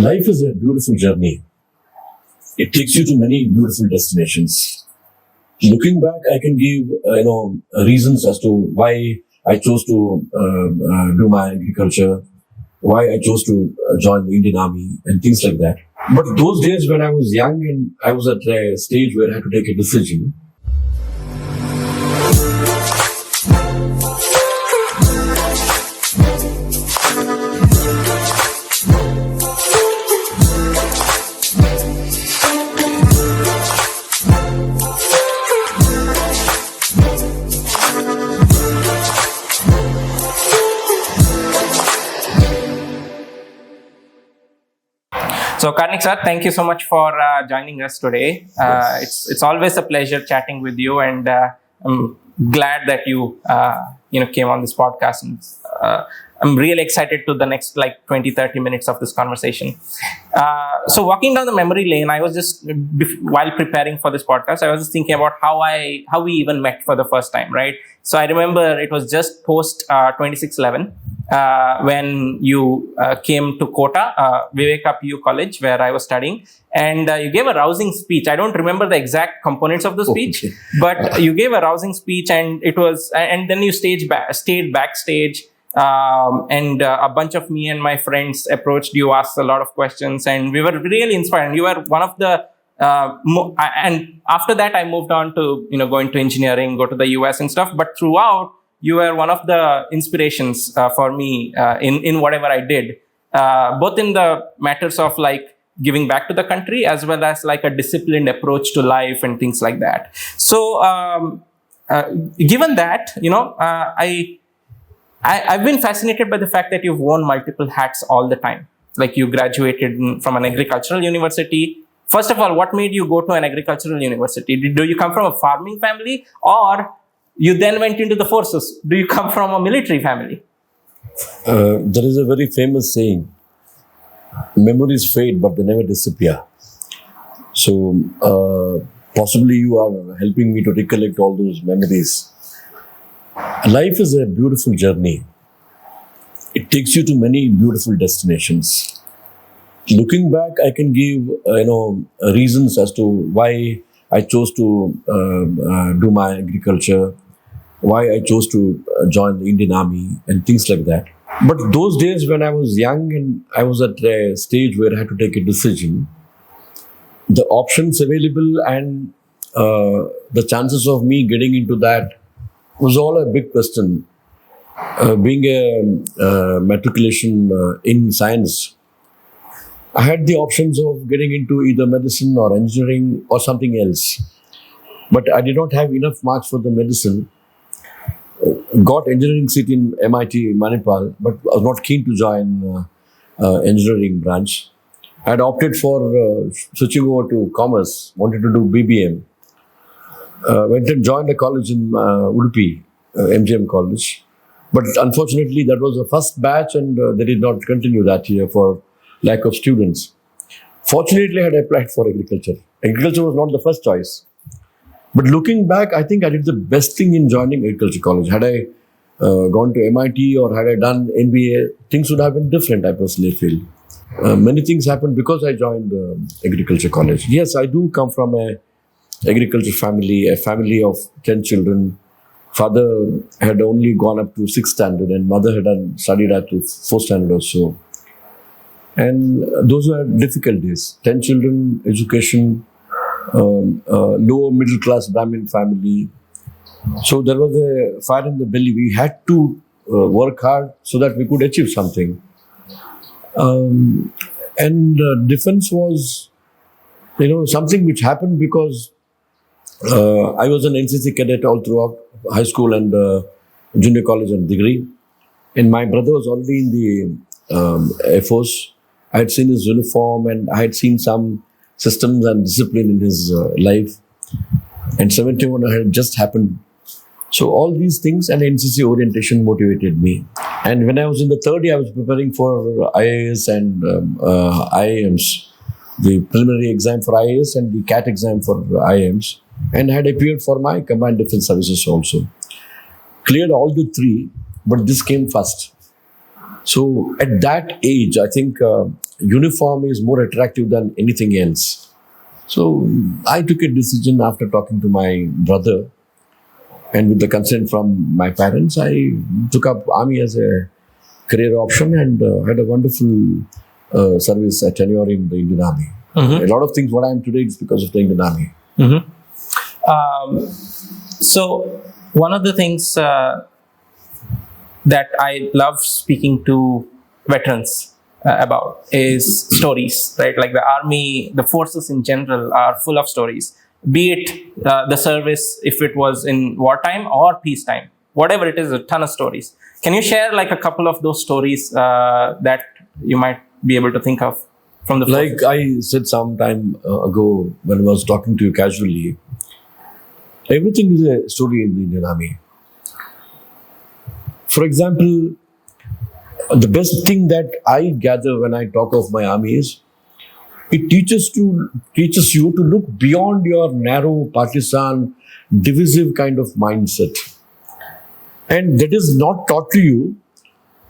Life is a beautiful journey. It takes you to many beautiful destinations. Looking back, I can give reasons as to why I chose to do my agriculture, why I chose to join the Indian Army, and things like that. But those days when I was young and I was at a stage where I had to take a decision. So Karnik sir, thank you so much for joining us today. It's always a pleasure chatting with you, and I'm glad that you came on this podcast. And, I'm really excited to the next 20-30 minutes of this conversation. So walking down the memory lane, I was just while preparing for this podcast, I was just thinking about how we even met for the first time, right? So I remember it was just post 26/11. When you came to Kota, Viveka PU College, where I was studying, and you gave a rousing speech. I don't remember the exact components of the speech, but you gave a rousing speech, and then you stayed backstage, and a bunch of me and my friends approached you, asked a lot of questions, and we were really inspired. And you were one of the and after that, I moved on to going to engineering, go to the US and stuff. But throughout, you were one of the inspirations for me in whatever I did, both in the matters of giving back to the country, as well as a disciplined approach to life and things like that. So, given that, I've been fascinated by the fact that you've worn multiple hats all the time. Like you graduated from an agricultural university. First of all, what made you go to an agricultural university? Do you come from a farming family, or you then went into the forces? Do you come from a military family? There is a very famous saying, memories fade, but they never disappear. So, possibly you are helping me to recollect all those memories. Life is a beautiful journey. It takes you to many beautiful destinations. Looking back, I can give, reasons as to why I chose to do my agriculture, why I chose to join the Indian Army, and things like that. But those days when I was young and I was at a stage where I had to take a decision, the options available and the chances of me getting into that was all a big question. Being a matriculation in science, I had the options of getting into either medicine or engineering or something else. But I did not have enough marks for the medicine. Got engineering seat in MIT Manipal, but was not keen to join engineering branch. I had opted for switching over to commerce, wanted to do BBM. Went and joined a college in Udupi, MGM College. But unfortunately, that was the first batch, and they did not continue that year for lack of students. Fortunately, I had applied for agriculture. Agriculture was not the first choice. But looking back, I think I did the best thing in joining agriculture college. Had I gone to MIT or had I done MBA, things would have been different, I personally feel. Many things happened because I joined agriculture college. Yes, I do come from a agriculture family, a family of 10 children. Father had only gone up to 6th standard and mother had studied up to 4th standard or so. And those were difficult days. 10 children, education, lower middle class Brahmin family. So there was a fire in the belly. We had to work hard so that we could achieve something. And defense was, something which happened because I was an NCC cadet all throughout high school and junior college and degree. And my brother was already in the Air Force. I had seen his uniform and I had seen some systems and discipline in his life. And 71 had just happened. So all these things and NCC orientation motivated me. And when I was in the third year, I was preparing for IAS and IIMs. The preliminary exam for IAS and the CAT exam for IIMs. And had appeared for my Combined Defense Services also. Cleared all the three, but this came first. So at that age, I think uniform is more attractive than anything else. So I took a decision after talking to my brother, and with the consent from my parents, I took up army as a career option and had a wonderful service tenure in the Indian Army. A lot of things what I am today is because of the Indian Army. So one of the things that I love speaking to veterans about is stories, right? Like the army, the forces in general are full of stories, be it the service, if it was in wartime or peacetime, whatever it is, a ton of stories. Can you share like a couple of those stories that you might be able to think of from the forces? Like I said some time ago when I was talking to you casually, everything is a story in the Indian Army. For example, the best thing that I gather when I talk of my army is it teaches you to look beyond your narrow partisan, divisive kind of mindset. And that is not taught to you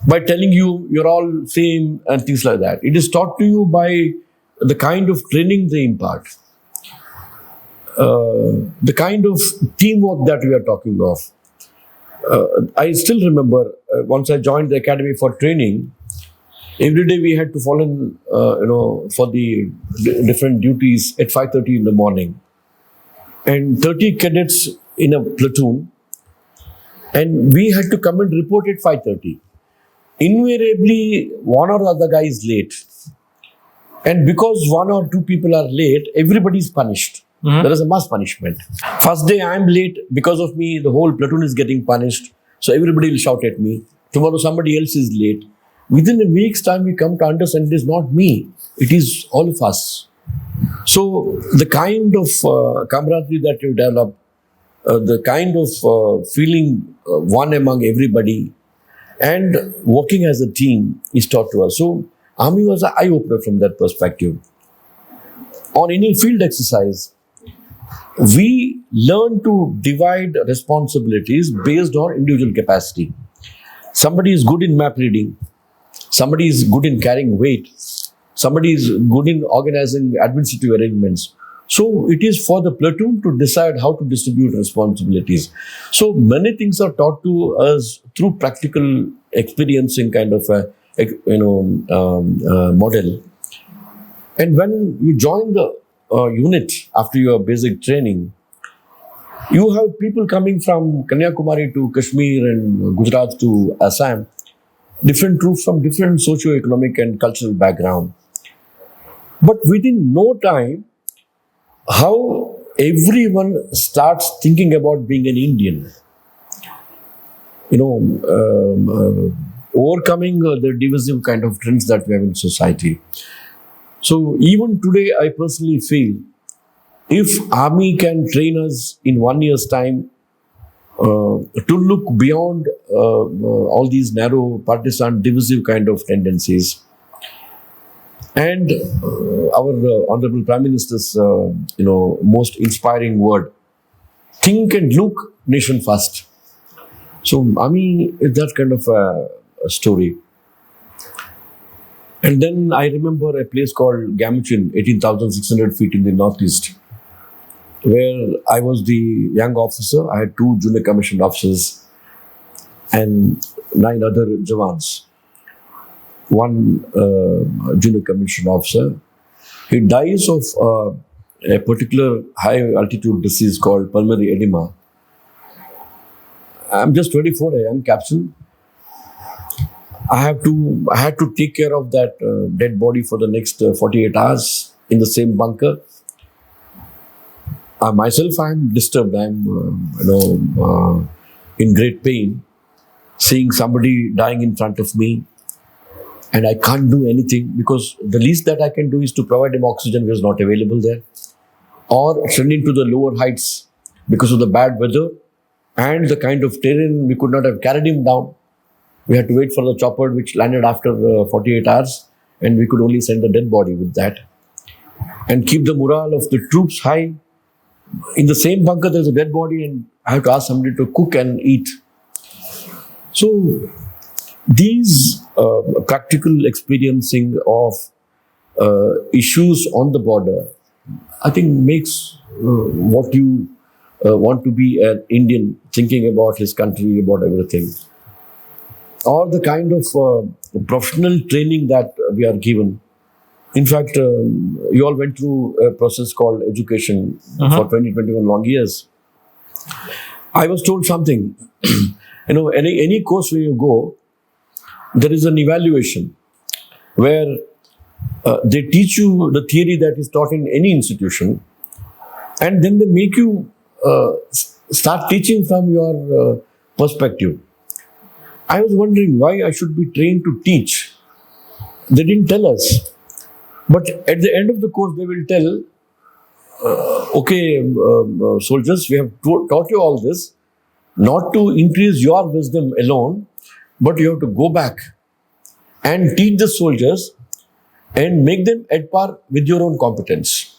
by telling you you're all same and things like that. It is taught to you by the kind of training they impart, the kind of teamwork that we are talking of. I still remember once I joined the academy for training, every day we had to fall in, for the different duties at 5:30 in the morning, and 30 cadets in a platoon, and we had to come and report at 5:30. Invariably, one or the other guy is late, and because one or two people are late, everybody is punished. There is a mass punishment. First day I am late, because of me, the whole platoon is getting punished. So everybody will shout at me. Tomorrow somebody else is late. Within a week's time, we come to understand it is not me, it is all of us. So the kind of camaraderie that you develop, the kind of feeling one among everybody, and working as a team is taught to us. So army was an eye-opener from that perspective. On any field exercise, we learn to divide responsibilities based on individual capacity. Somebody is good in map reading, somebody is good in carrying weight, somebody is good in organizing administrative arrangements. So it is for the platoon to decide how to distribute responsibilities. So many things are taught to us through practical experiencing kind of a model. And when you join the unit after your basic training, you have people coming from Kanyakumari to Kashmir and Gujarat to Assam, different troops from different socio-economic and cultural background. But within no time, how everyone starts thinking about being an Indian, overcoming the divisive kind of trends that we have in society. So even today, I personally feel if army can train us in 1 year's time to look beyond all these narrow partisan divisive kind of tendencies, and our Honorable Prime Minister's most inspiring word, think and look nation first. So army is that kind of a story. And then I remember a place called Gamuchin, 18,600 feet in the northeast, where I was the young officer. I had 2 junior commissioned officers and 9 other Jawans. One junior commissioned officer, he dies of a particular high altitude disease called pulmonary edema. I'm just 24, a young captain. I had to take care of that dead body for the next 48 hours in the same bunker. Myself, I'm disturbed. I'm, in great pain, seeing somebody dying in front of me, and I can't do anything because the least that I can do is to provide him oxygen, which is not available there, or send him to the lower heights because of the bad weather and the kind of terrain. We could not have carried him down. We had to wait for the chopper, which landed after 48 hours, and we could only send the dead body with that. And keep the morale of the troops high. In the same bunker, there's a dead body, and I have to ask somebody to cook and eat. So, these practical experiencing of issues on the border, I think makes what you want to be an Indian, thinking about his country, about everything. Or the kind of professional training that we are given. In fact, you all went through a process called education for 20-21 long years. I was told something, any course where you go, there is an evaluation where they teach you the theory that is taught in any institution, and then they make you start teaching from your perspective. I was wondering why I should be trained to teach. They didn't tell us. But at the end of the course, they will tell, soldiers, we have taught you all this, not to increase your wisdom alone, but you have to go back and teach the soldiers and make them at par with your own competence.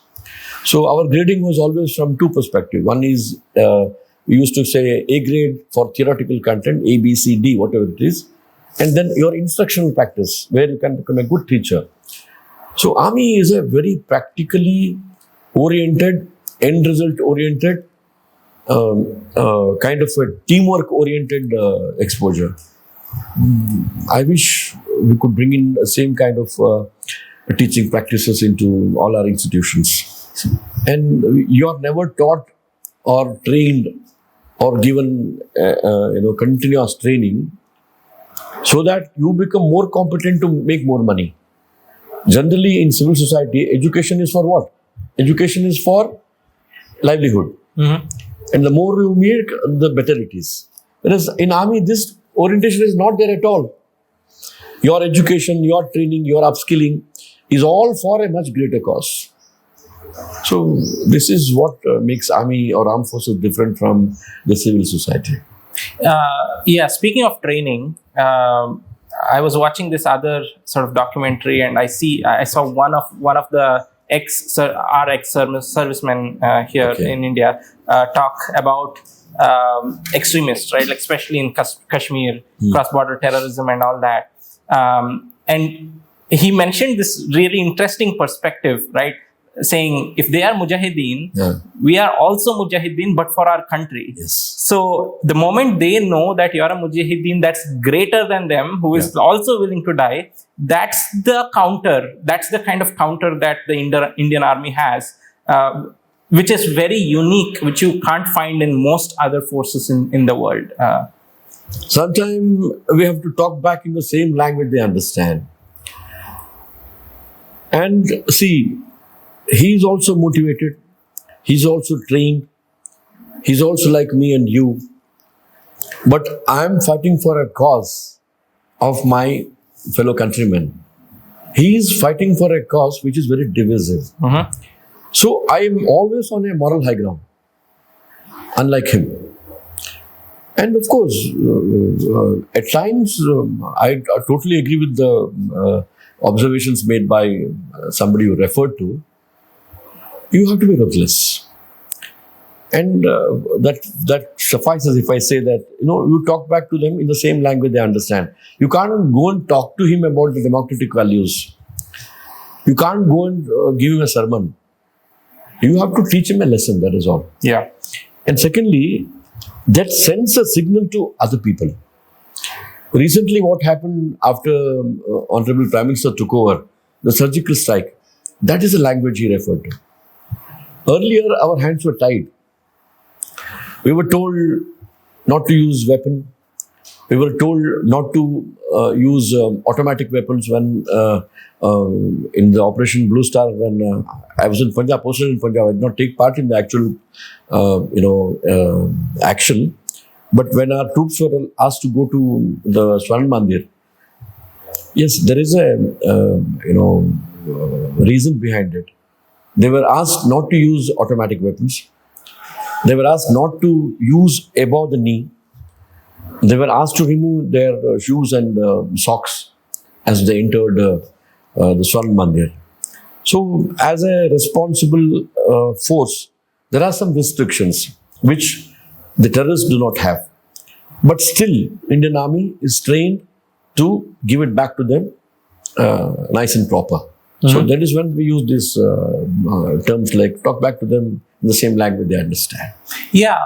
So our grading was always from two perspectives. One is, we used to say A grade for theoretical content, A, B, C, D, whatever it is. And then your instructional practice, where you can become a good teacher. So Army is a very practically oriented, end result oriented, kind of a teamwork oriented exposure. I wish we could bring in the same kind of teaching practices into all our institutions. And you are never taught or trained or given continuous training so that you become more competent to make more money. Generally, in civil society, education is for what? Education is for livelihood. And the more you make, the better it is. Whereas in Army, this orientation is not there at all. Your education, your training, your upskilling is all for a much greater cause. So this is what makes Army or armed forces different from the civil society. Speaking of training, I was watching this other sort of documentary, and I saw one of the ex-servicemen here in India talk about extremists, right? Like especially in Kashmir, cross-border terrorism and all that. And he mentioned this really interesting perspective, right? Saying if they are mujahideen, we are also mujahideen, but for our country. Yes. So the moment they know that you are a mujahideen that's greater than them, who is also willing to die, that's the counter. That's the kind of counter that the Indian Army has, which is very unique, which you can't find in most other forces in the world. Sometimes we have to talk back in the same language they understand. And see, he is also motivated. He's also trained. He's also like me and you. But I am fighting for a cause of my fellow countrymen. He is fighting for a cause which is very divisive. So I am always on a moral high ground, unlike him. And of course, at times, I totally agree with the observations made by somebody you referred to. You have to be ruthless. And that suffices if I say that, you talk back to them in the same language they understand. You can't go and talk to him about the democratic values. You can't go and give him a sermon. You have to teach him a lesson, that is all. Yeah. And secondly, that sends a signal to other people. Recently, what happened after Honorable Prime Minister took over, the surgical strike, that is the language he referred to. Earlier, our hands were tied. We were told not to use weapon. We were told not to use automatic weapons when in the Operation Blue Star, when I was in Punjab, posted in Punjab. I did not take part in the actual, action. But when our troops were asked to go to the Swarn Mandir, yes, there is a, reason behind it. They were asked not to use automatic weapons. They were asked not to use above the knee. They were asked to remove their shoes and socks as they entered the Swarn Mandir. So, as a responsible force, there are some restrictions which the terrorists do not have. But still, Indian Army is trained to give it back to them nice and proper. So that is when we use these terms like talk back to them in the same language they understand. Yeah,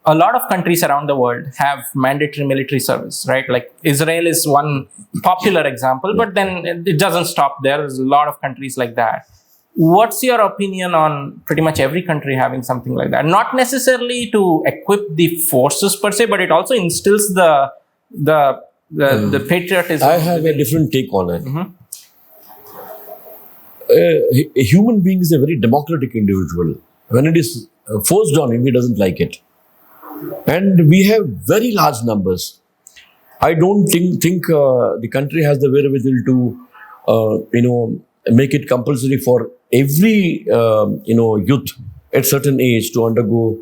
a lot of countries around the world have mandatory military service, right? Like Israel is one popular example, but then it doesn't stop there. There's a lot of countries like that. What's your opinion on pretty much every country having something like that? Not necessarily to equip the forces per se, but it also instills the patriotism. I have a different take on it. A human being is a very democratic individual. When it is forced on him, he doesn't like it. And we have very large numbers. I don't think the country has the wherewithal to, make it compulsory for every, youth at certain age to undergo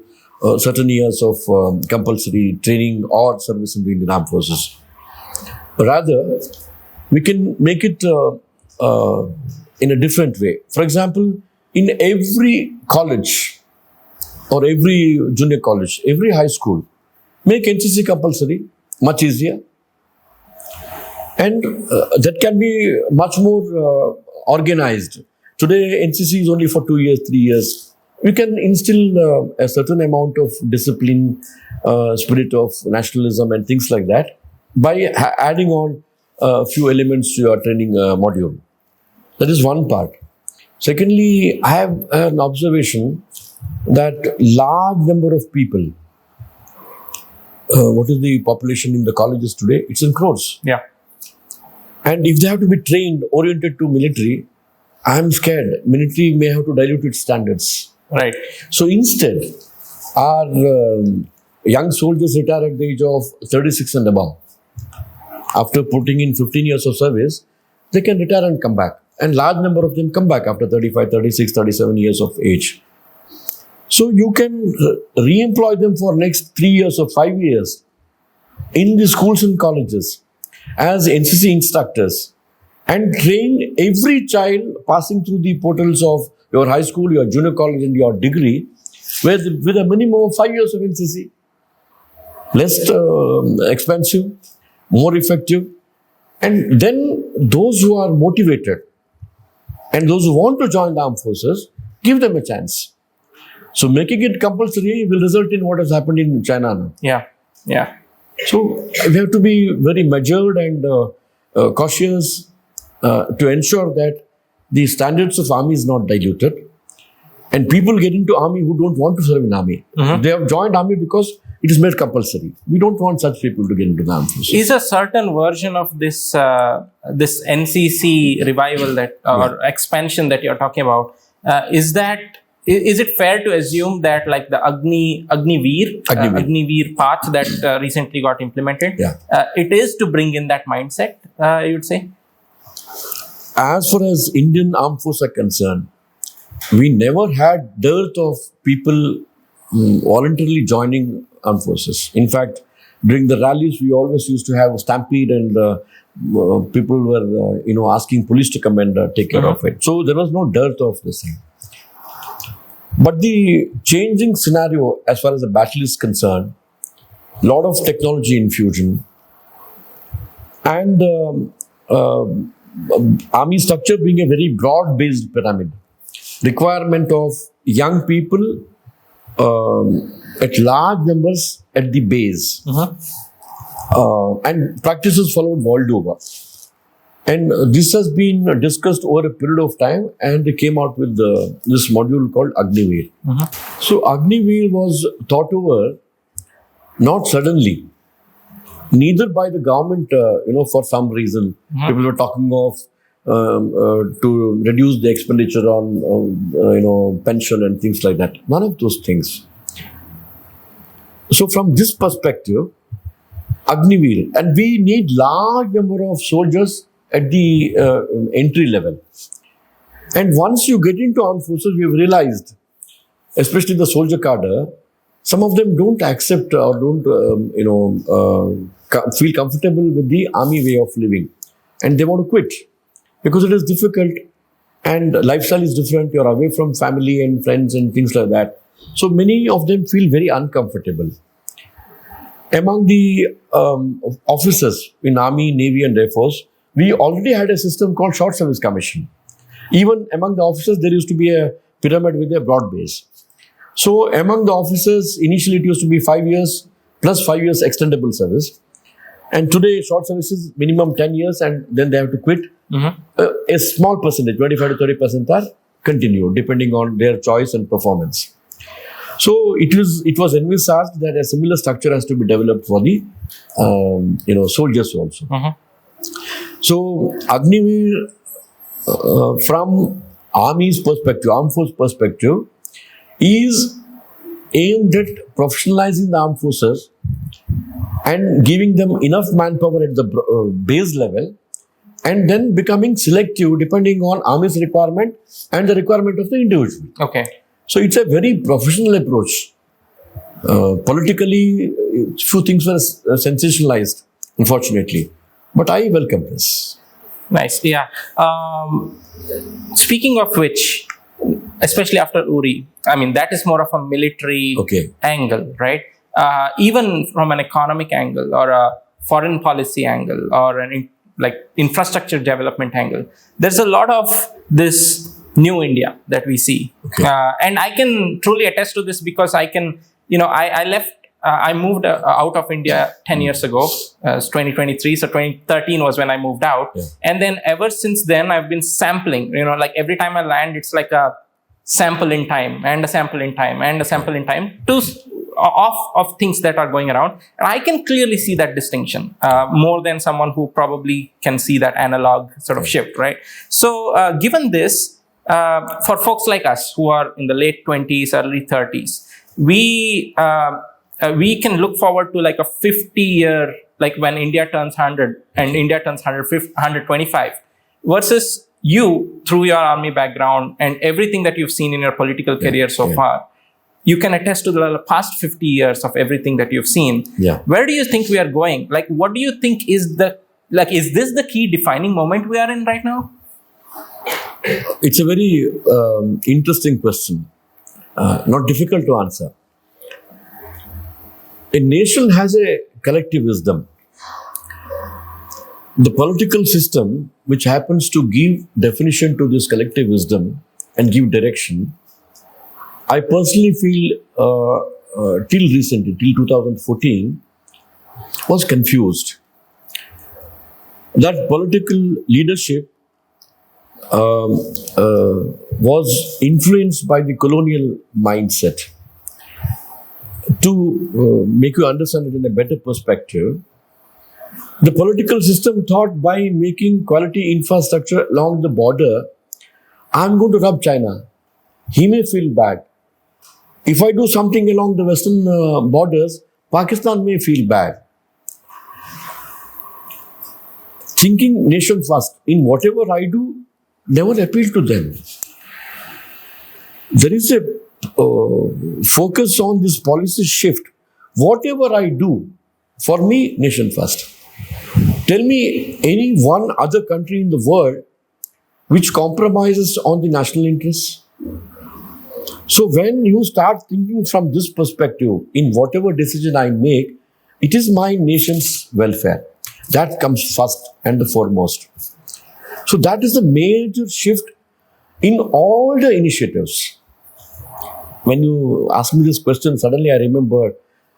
certain years of compulsory training or service in the Indian Armed Forces. Rather, we can make it in a different way. For example, in every college or every junior college, every high school, make NCC compulsory, much easier. And that can be much more organized. Today, NCC is only for 2 years, 3 years. We can instill a certain amount of discipline, spirit of nationalism and things like that by adding on a few elements to your training module. That is one part. Secondly, I have an observation that large number of people, what is the population in the colleges today? It's in crores. Yeah. And if they have to be trained, oriented to military, I'm scared. Military may have to dilute its standards. Right. So instead, our young soldiers retire at the age of 36 and above. After putting in 15 years of service, they can retire and come back. And large number of them come back after 35, 36, 37 years of age. So you can re-employ them for next 3 years or 5 years in the schools and colleges as NCC instructors and train every child passing through the portals of your high school, your junior college and your degree with a minimum of 5 years of NCC. Less expensive, more effective. And then those who are motivated and those who want to join the armed forces, give them a chance. So making it compulsory will result in what has happened in China now. Yeah. Yeah. So we have to be very measured and cautious to ensure that the standards of army is not diluted. And people get into army who don't want to serve in army. They have joined army because it is made compulsory. We don't want such people to get into the armed forces. Is a certain version of this this NCC revival that or expansion that you're talking about? Is it fair to assume that like the Agniveer path that recently got implemented, it is to bring in that mindset? You would say. As far as Indian armed forces are concerned, we never had dearth of people voluntarily joining armed forces. In fact, during the rallies, we always used to have a stampede and people were, asking police to come and take care of it. So there was no dearth of the same. But the changing scenario as far as the battle is concerned, lot of technology infusion and army structure being a very broad-based pyramid, requirement of young people at large numbers at the base, and practices followed world over. And this has been discussed over a period of time, and they came out with this module called Agniveer. So Agniveer was thought over not suddenly, neither by the government, for some reason. People were talking of to reduce the expenditure on, pension and things like that. None of those things. So from this perspective, Agniveer, and we need large number of soldiers at the entry level. And once you get into armed forces, we have realized, especially the soldier cadre, some of them don't accept or don't, feel comfortable with the army way of living. And they want to quit because it is difficult and lifestyle is different. You're away from family and friends and things like that. So many of them feel very uncomfortable. among the officers in Army, Navy and Air Force, we already had a system called Short Service Commission. Even among the officers, there used to be a pyramid with a broad base. So among the officers, initially it used to be 5 years plus 5 years extendable service. And today, short service is minimum 10 years and then they have to quit. A small percentage, 25 to 30% are continued depending on their choice and performance. So it was envisaged that a similar structure has to be developed for the soldiers also. So Agniveer, from Army's perspective, armed force perspective, is aimed at professionalizing the armed forces and giving them enough manpower at the base level, and then becoming selective depending on Army's requirement and the requirement of the individual. Okay. So it's a very professional approach. Politically, few things were sensationalized, unfortunately. But I welcome this. Nice. Yeah. Speaking of which, especially after Uri, I mean, that is more of a military angle, right? Even from an economic angle or a foreign policy angle or an infrastructure development angle, there's a lot of this new India that we see. And I can truly attest to this because I left, I moved out of India 10 years ago. It's 2023. So 2013 was when I moved out. Yeah. And then ever since then, I've been sampling, like every time I land, it's like a sample in time and a sample in time and a sample in time of things that are going around. And I can clearly see that distinction more than someone who probably can see that analog sort of shift, right? So given this, for folks like us who are in the late 20s, early 30s, we can look forward to like a 50-year, like when India turns 100 and India turns 125 versus you through your army background and everything that you've seen in your political career so far. You can attest to the past 50 years of everything that you've seen. Yeah. Where do you think we are going? Like, what do you think is is this the key defining moment we are in right now? It's a very interesting question. Not difficult to answer. A nation has a collective wisdom. The political system, which happens to give definition to this collective wisdom and give direction, I personally feel till recently, till 2014, was confused. That political leadership was influenced by the colonial mindset. To make you understand it in a better perspective, the political system thought by making quality infrastructure along the border, I'm going to rub China. He may feel bad. If I do something along the western borders, Pakistan may feel bad. Thinking nation first, in whatever I do, never appeal to them. There is a focus on this policy shift. Whatever I do, for me, nation first. Tell me any one other country in the world which compromises on the national interests. So when you start thinking from this perspective, in whatever decision I make, it is my nation's welfare. That comes first and the foremost. So that is the major shift in all the initiatives. When you ask me this question, suddenly I remember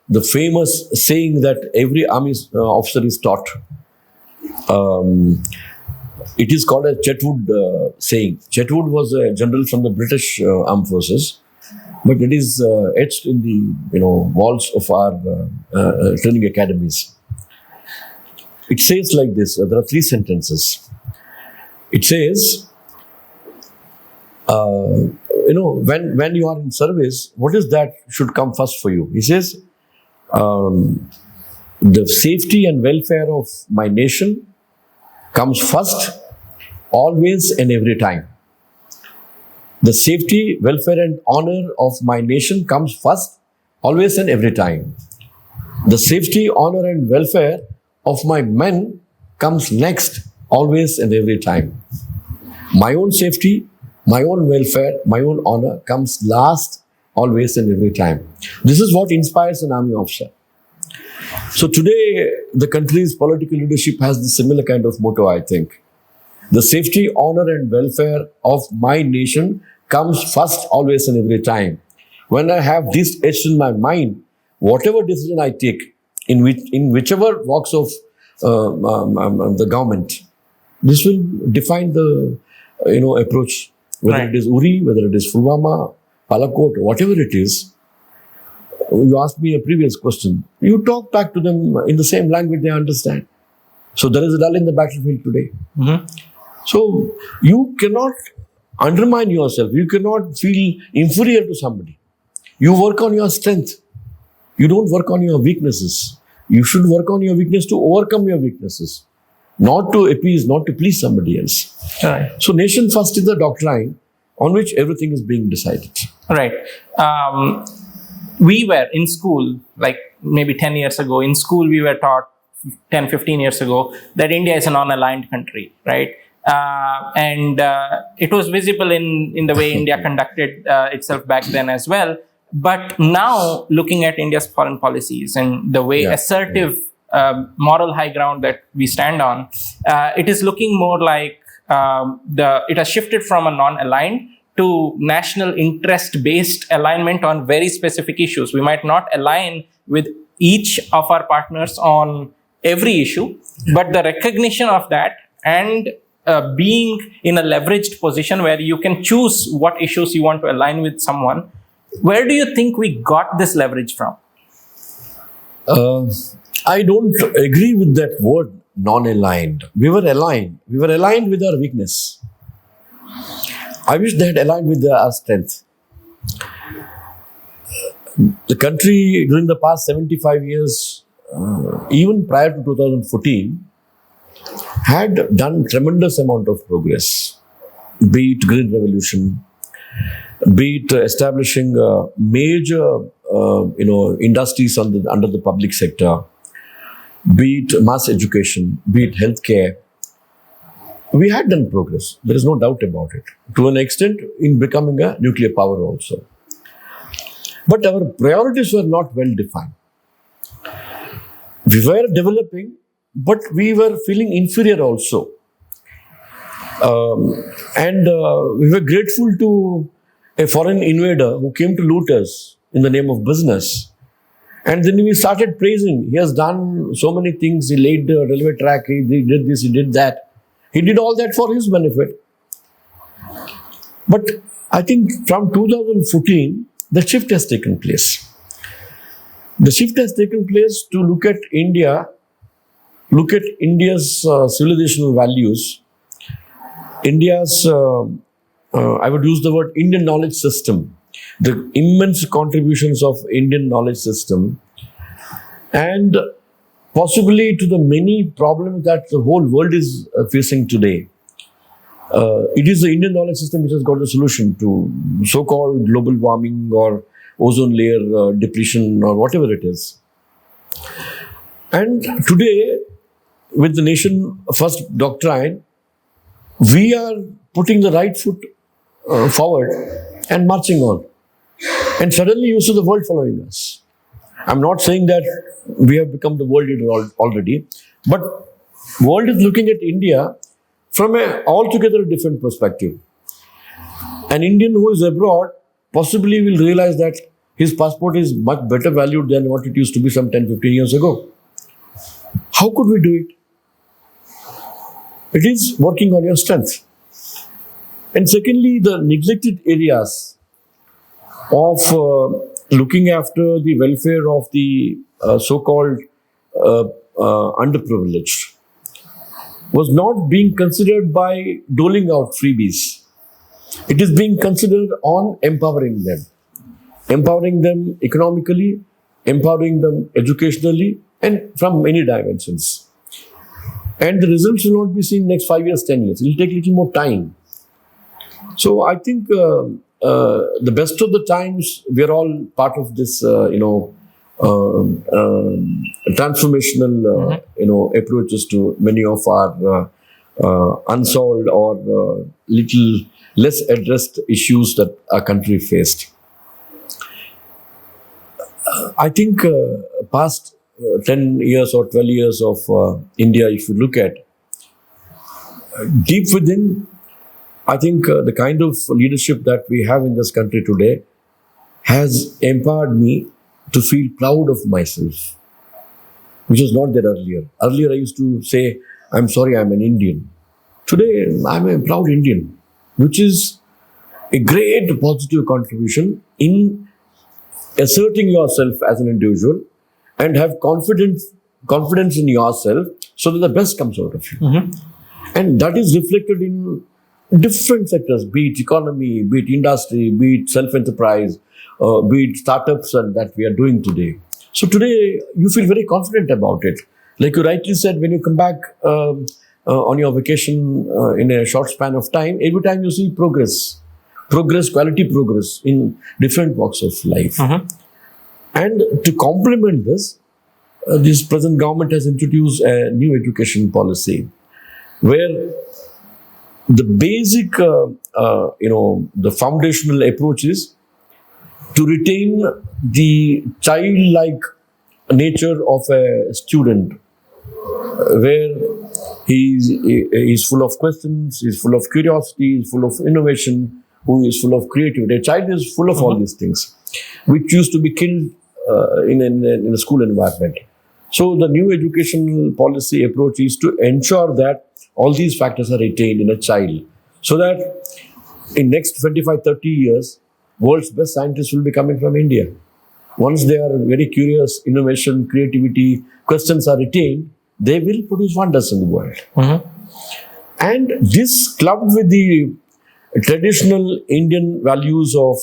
the famous saying that every army officer is taught. It is called a Chetwood saying. Chetwood was a general from the British Armed Forces, but it is etched in the walls of our training academies. It says like this. There are 3 sentences. It says, when you are in service, what is that should come first for you? He says, the safety and welfare of my nation comes first, always and every time. The safety, welfare and honor of my nation comes first, always and every time. The safety, honor and welfare of my men comes next, always and every time. My own safety, my own welfare, my own honor comes last, always and every time. This is what inspires an army officer. So today, the country's political leadership has the similar kind of motto, I think. The safety, honor, and welfare of my nation comes first, always, and every time. When I have this etched in my mind, whatever decision I take, in whichever walks of the government, this will define the approach. Whether Right. it is Uri, whether it is Pulwama, Palakot, whatever it is. You asked me a previous question. You talk back to them in the same language they understand. So there is a lull in the battlefield today. Mhm. So you cannot undermine yourself. You cannot feel inferior to somebody. You work on your strength. You don't work on your weaknesses. You should work on your weakness to overcome your weaknesses, not to appease, not to please somebody else. Right. So nation first is the doctrine on which everything is being decided. Right. We were in school, like maybe 10 years ago, in school we were taught 10, 15 years ago that India is a non-aligned country, right? And it was visible in the way India conducted itself back then as well. But now, looking at India's foreign policies and the way assertive moral high ground that we stand on, it is looking more like it has shifted from a non-aligned to national interest-based alignment on very specific issues. We might not align with each of our partners on every issue, but the recognition of that and being in a leveraged position where you can choose what issues you want to align with someone. Where do you think we got this leverage from? I don't agree with that word non-aligned. We were aligned. We were aligned with our weakness. I wish they had aligned with our strength. The country during the past 75 years, even prior to 2014, had done tremendous amount of progress. Be it Green Revolution, be it establishing major industries under the public sector, be it mass education, be it healthcare. We had done progress. There is no doubt about it. To an extent, in becoming a nuclear power also. But our priorities were not well defined. We were developing, but we were feeling inferior also. And we were grateful to a foreign invader who came to loot us in the name of business. And then we started praising. He has done so many things. He laid the railway track. He did this, he did that. He did all that for his benefit. But I think from 2014, the shift has taken place. The shift has taken place to look at India, look at India's civilizational values, India's, I would use the word Indian knowledge system, the immense contributions of Indian knowledge system, and possibly to the many problems that the whole world is facing today. It is the Indian knowledge system which has got the solution to so-called global warming or ozone layer depletion or whatever it is. And today, with the nation first doctrine, we are putting the right foot forward and marching on. And suddenly you see the world following us. I'm not saying that we have become the world leader already, but world is looking at India from an altogether different perspective. An Indian who is abroad possibly will realize that his passport is much better valued than what it used to be some 10, 15 years ago. How could we do it? It is working on your strength. And secondly, the neglected areas of looking after the welfare of the so-called underprivileged was not being considered by doling out freebies. It is being considered on empowering them economically, empowering them educationally, and from many dimensions. And the results will not be seen next 5 years, 10 years. It will take a little more time. So I think the best of the times, we are all part of this, transformational, approaches to many of our unsolved or little less addressed issues that our country faced. I think past 10 years or 12 years of India, if you look at, deep within, I think the kind of leadership that we have in this country today has empowered me to feel proud of myself, which was not there earlier. Earlier, I used to say, I'm sorry, I'm an Indian. Today, I'm a proud Indian, which is a great positive contribution in asserting yourself as an individual and have confidence in yourself so that the best comes out of you. And that is reflected in different sectors, be it economy, be it industry, be it self-enterprise, be it startups that we are doing today. So today, you feel very confident about it. Like you rightly said, when you come back on your vacation in a short span of time, every time you see progress, quality progress in different walks of life. And to complement this present government has introduced a new education policy where the basic, the foundational approach is to retain the childlike nature of a student, where he's full of questions, he's full of curiosity, he's full of innovation, who is full of creativity. A child is full of all these things, which used to be killed in a school environment. So the new educational policy approach is to ensure that all these factors are retained in a child, so that in next 25-30 years, world's best scientists will be coming from India. Once they are very curious, innovation, creativity, questions are retained, they will produce wonders in the world. And this clubbed with the traditional Indian values of,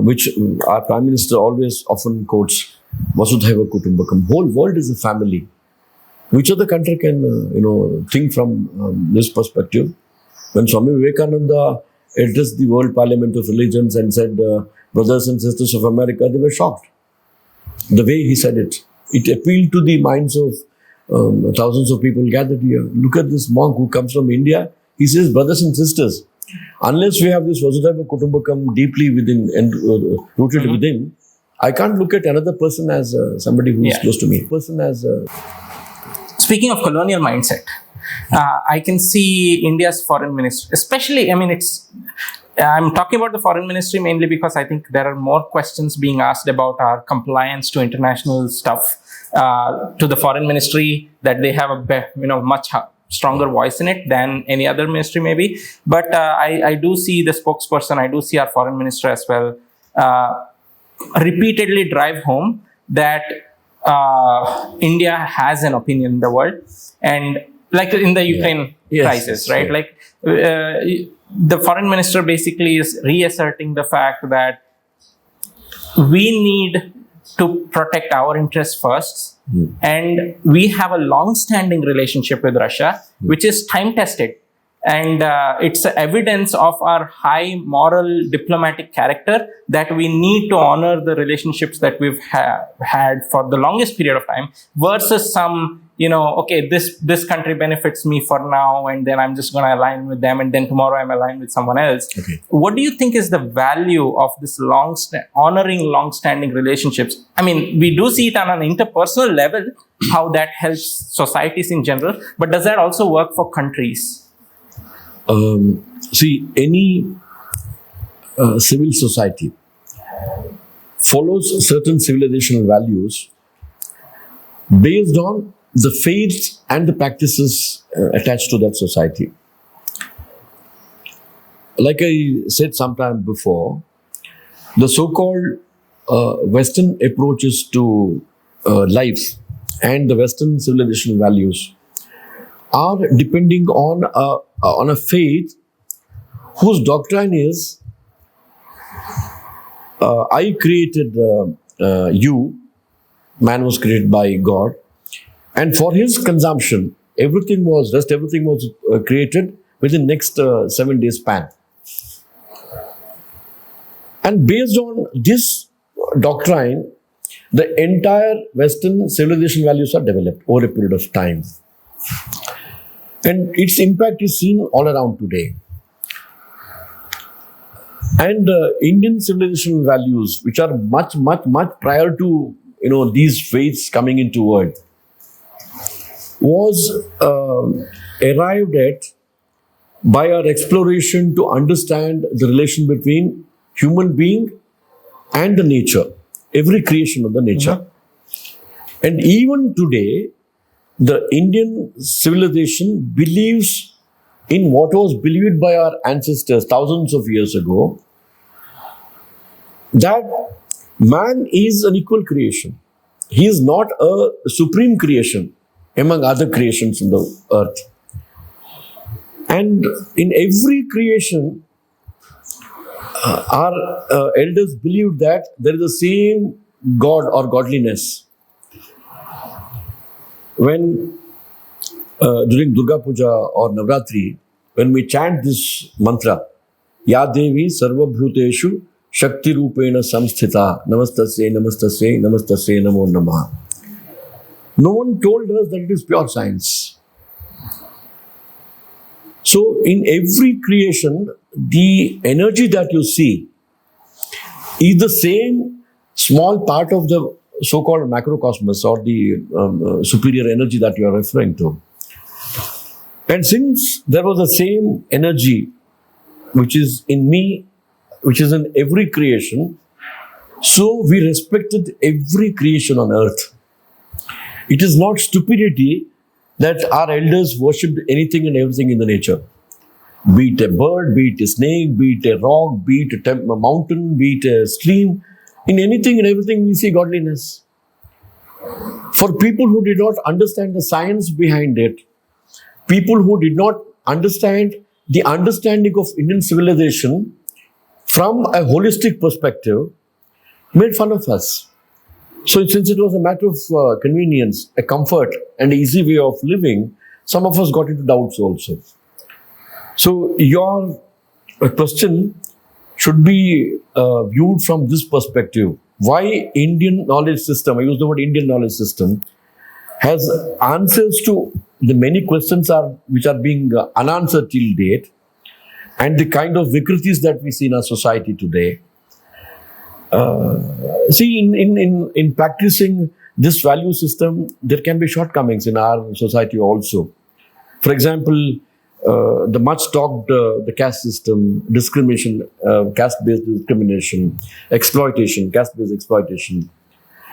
which our Prime Minister always often quotes, Vasudhaiva Kutumbakam, whole world is a family. Which other country can, think from this perspective? When Swami Vivekananda addressed the World Parliament of Religions and said, brothers and sisters of America, they were shocked. The way he said it appealed to the minds of thousands of people gathered here. Look at this monk who comes from India. He says, brothers and sisters, unless we have this Vasudhaiva Kutumbakam deeply within and rooted within, I can't look at another person as somebody who is close to me. Speaking of colonial mindset, I can see India's foreign ministry, especially, I'm talking about the foreign ministry mainly because I think there are more questions being asked about our compliance to international stuff to the foreign ministry, that they have a much stronger voice in it than any other ministry maybe. But I do see the spokesperson, I do see our foreign minister as well, repeatedly drive home that India has an opinion in the world, and like in the Ukraine crisis, right? Like the foreign minister basically is reasserting the fact that we need to protect our interests first, and we have a long-standing relationship with Russia, which is time-tested. And it's evidence of our high moral diplomatic character that we need to honor the relationships that we've had for the longest period of time, versus some, okay, this country benefits me for now, and then I'm just going to align with them, and then tomorrow I'm aligned with someone else. Okay. What do you think is the value of this honoring long-standing relationships? We do see it on an interpersonal level, how that helps societies in general, but does that also work for countries? Any civil society follows certain civilizational values based on the faiths and the practices attached to that society. Like I said sometime before, the so-called Western approaches to life and the Western civilizational values are depending on a faith whose doctrine is, I created you, man was created by God, and for his consumption, everything was created within next 7 days span. And based on this doctrine, the entire Western civilization values are developed over a period of time. And its impact is seen all around today. And Indian civilization values, which are much, much, much prior to these faiths coming into world, was arrived at by our exploration to understand the relation between human being and the nature, every creation of the nature. And even today, the Indian civilization believes in what was believed by our ancestors thousands of years ago, that man is an equal creation. He is not a supreme creation among other creations in the earth. And in every creation, our elders believed that there is the same God or godliness. When during Durga Puja or Navratri, when we chant this mantra, Ya Devi Sarva Bhuteshu Shakti Rupena Samsthita Namastasye Namastasye Namastasye Namo Namaha. No one told us that it is pure science. So in every creation, the energy that you see is the same small part of the so-called macrocosmos or the superior energy that you are referring to. And since there was the same energy which is in me, which is in every creation, so we respected every creation on earth. It is not stupidity that our elders worshipped anything and everything in the nature. Be it a bird, be it a snake, be it a rock, be it a mountain, be it a stream. In anything and everything we see godliness. For people who did not understand the science behind it, people who did not understand the understanding of Indian civilization from a holistic perspective, made fun of us. So since it was a matter of convenience, a comfort and an easy way of living, some of us got into doubts also. So your question should be viewed from this perspective. Why Indian knowledge system, I use the word Indian knowledge system, has answers to the many questions which are being unanswered till date, and the kind of vikritis that we see in our society today. See, in practicing this value system, there can be shortcomings in our society also. For example, the much talked the caste system, discrimination, caste-based discrimination, exploitation, caste-based exploitation.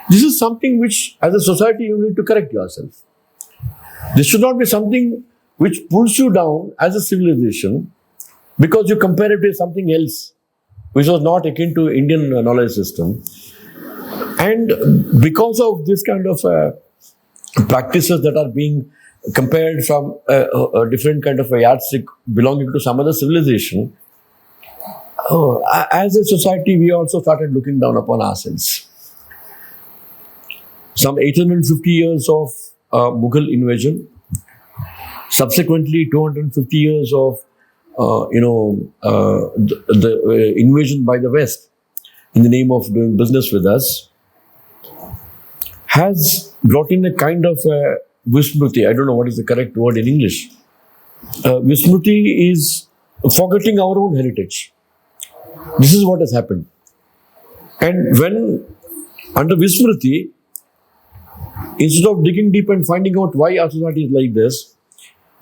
This is something which, as a society, you need to correct yourself. This should not be something which pulls you down as a civilization because you compare it with something else which was not akin to Indian knowledge system. And because of this kind of practices that are being compared from a different kind of a yardstick belonging to some other civilization, as a society, we also started looking down upon ourselves. Some 850 years of Mughal invasion, subsequently 250 years of the invasion by the West in the name of doing business with us, has brought in a kind of a Vismruti. I don't know what is the correct word in English. Vismruti is forgetting our own heritage. This is what has happened. And when under Vismruti, instead of digging deep and finding out why our society is like this,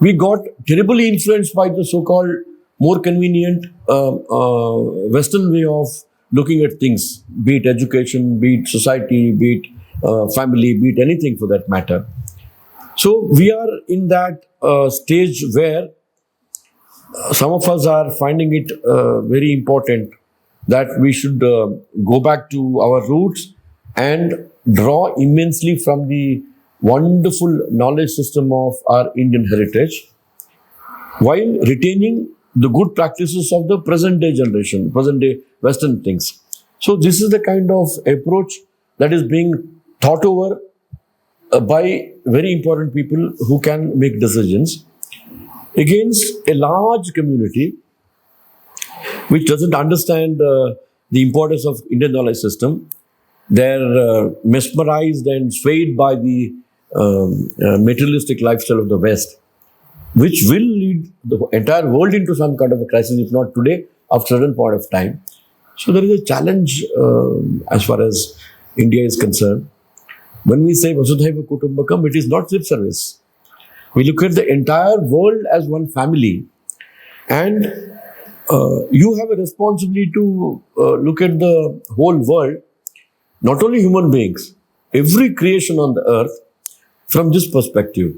we got terribly influenced by the so-called more convenient Western way of looking at things, be it education, be it society, be it family, be it anything for that matter. So we are in that stage where some of us are finding it very important that we should go back to our roots and draw immensely from the wonderful knowledge system of our Indian heritage, while retaining the good practices of the present day generation, present day Western things. So this is the kind of approach that is being thought over by very important people who can make decisions against a large community which doesn't understand the importance of Indian knowledge system. They're mesmerized and swayed by the materialistic lifestyle of the West, which will lead the entire world into some kind of a crisis, if not today, after a certain point of time. So there is a challenge as far as India is concerned. When we say Vasudhaiva Kutumbakam, it is not lip service. We look at the entire world as one family, and you have a responsibility to look at the whole world, not only human beings, every creation on the earth from this perspective.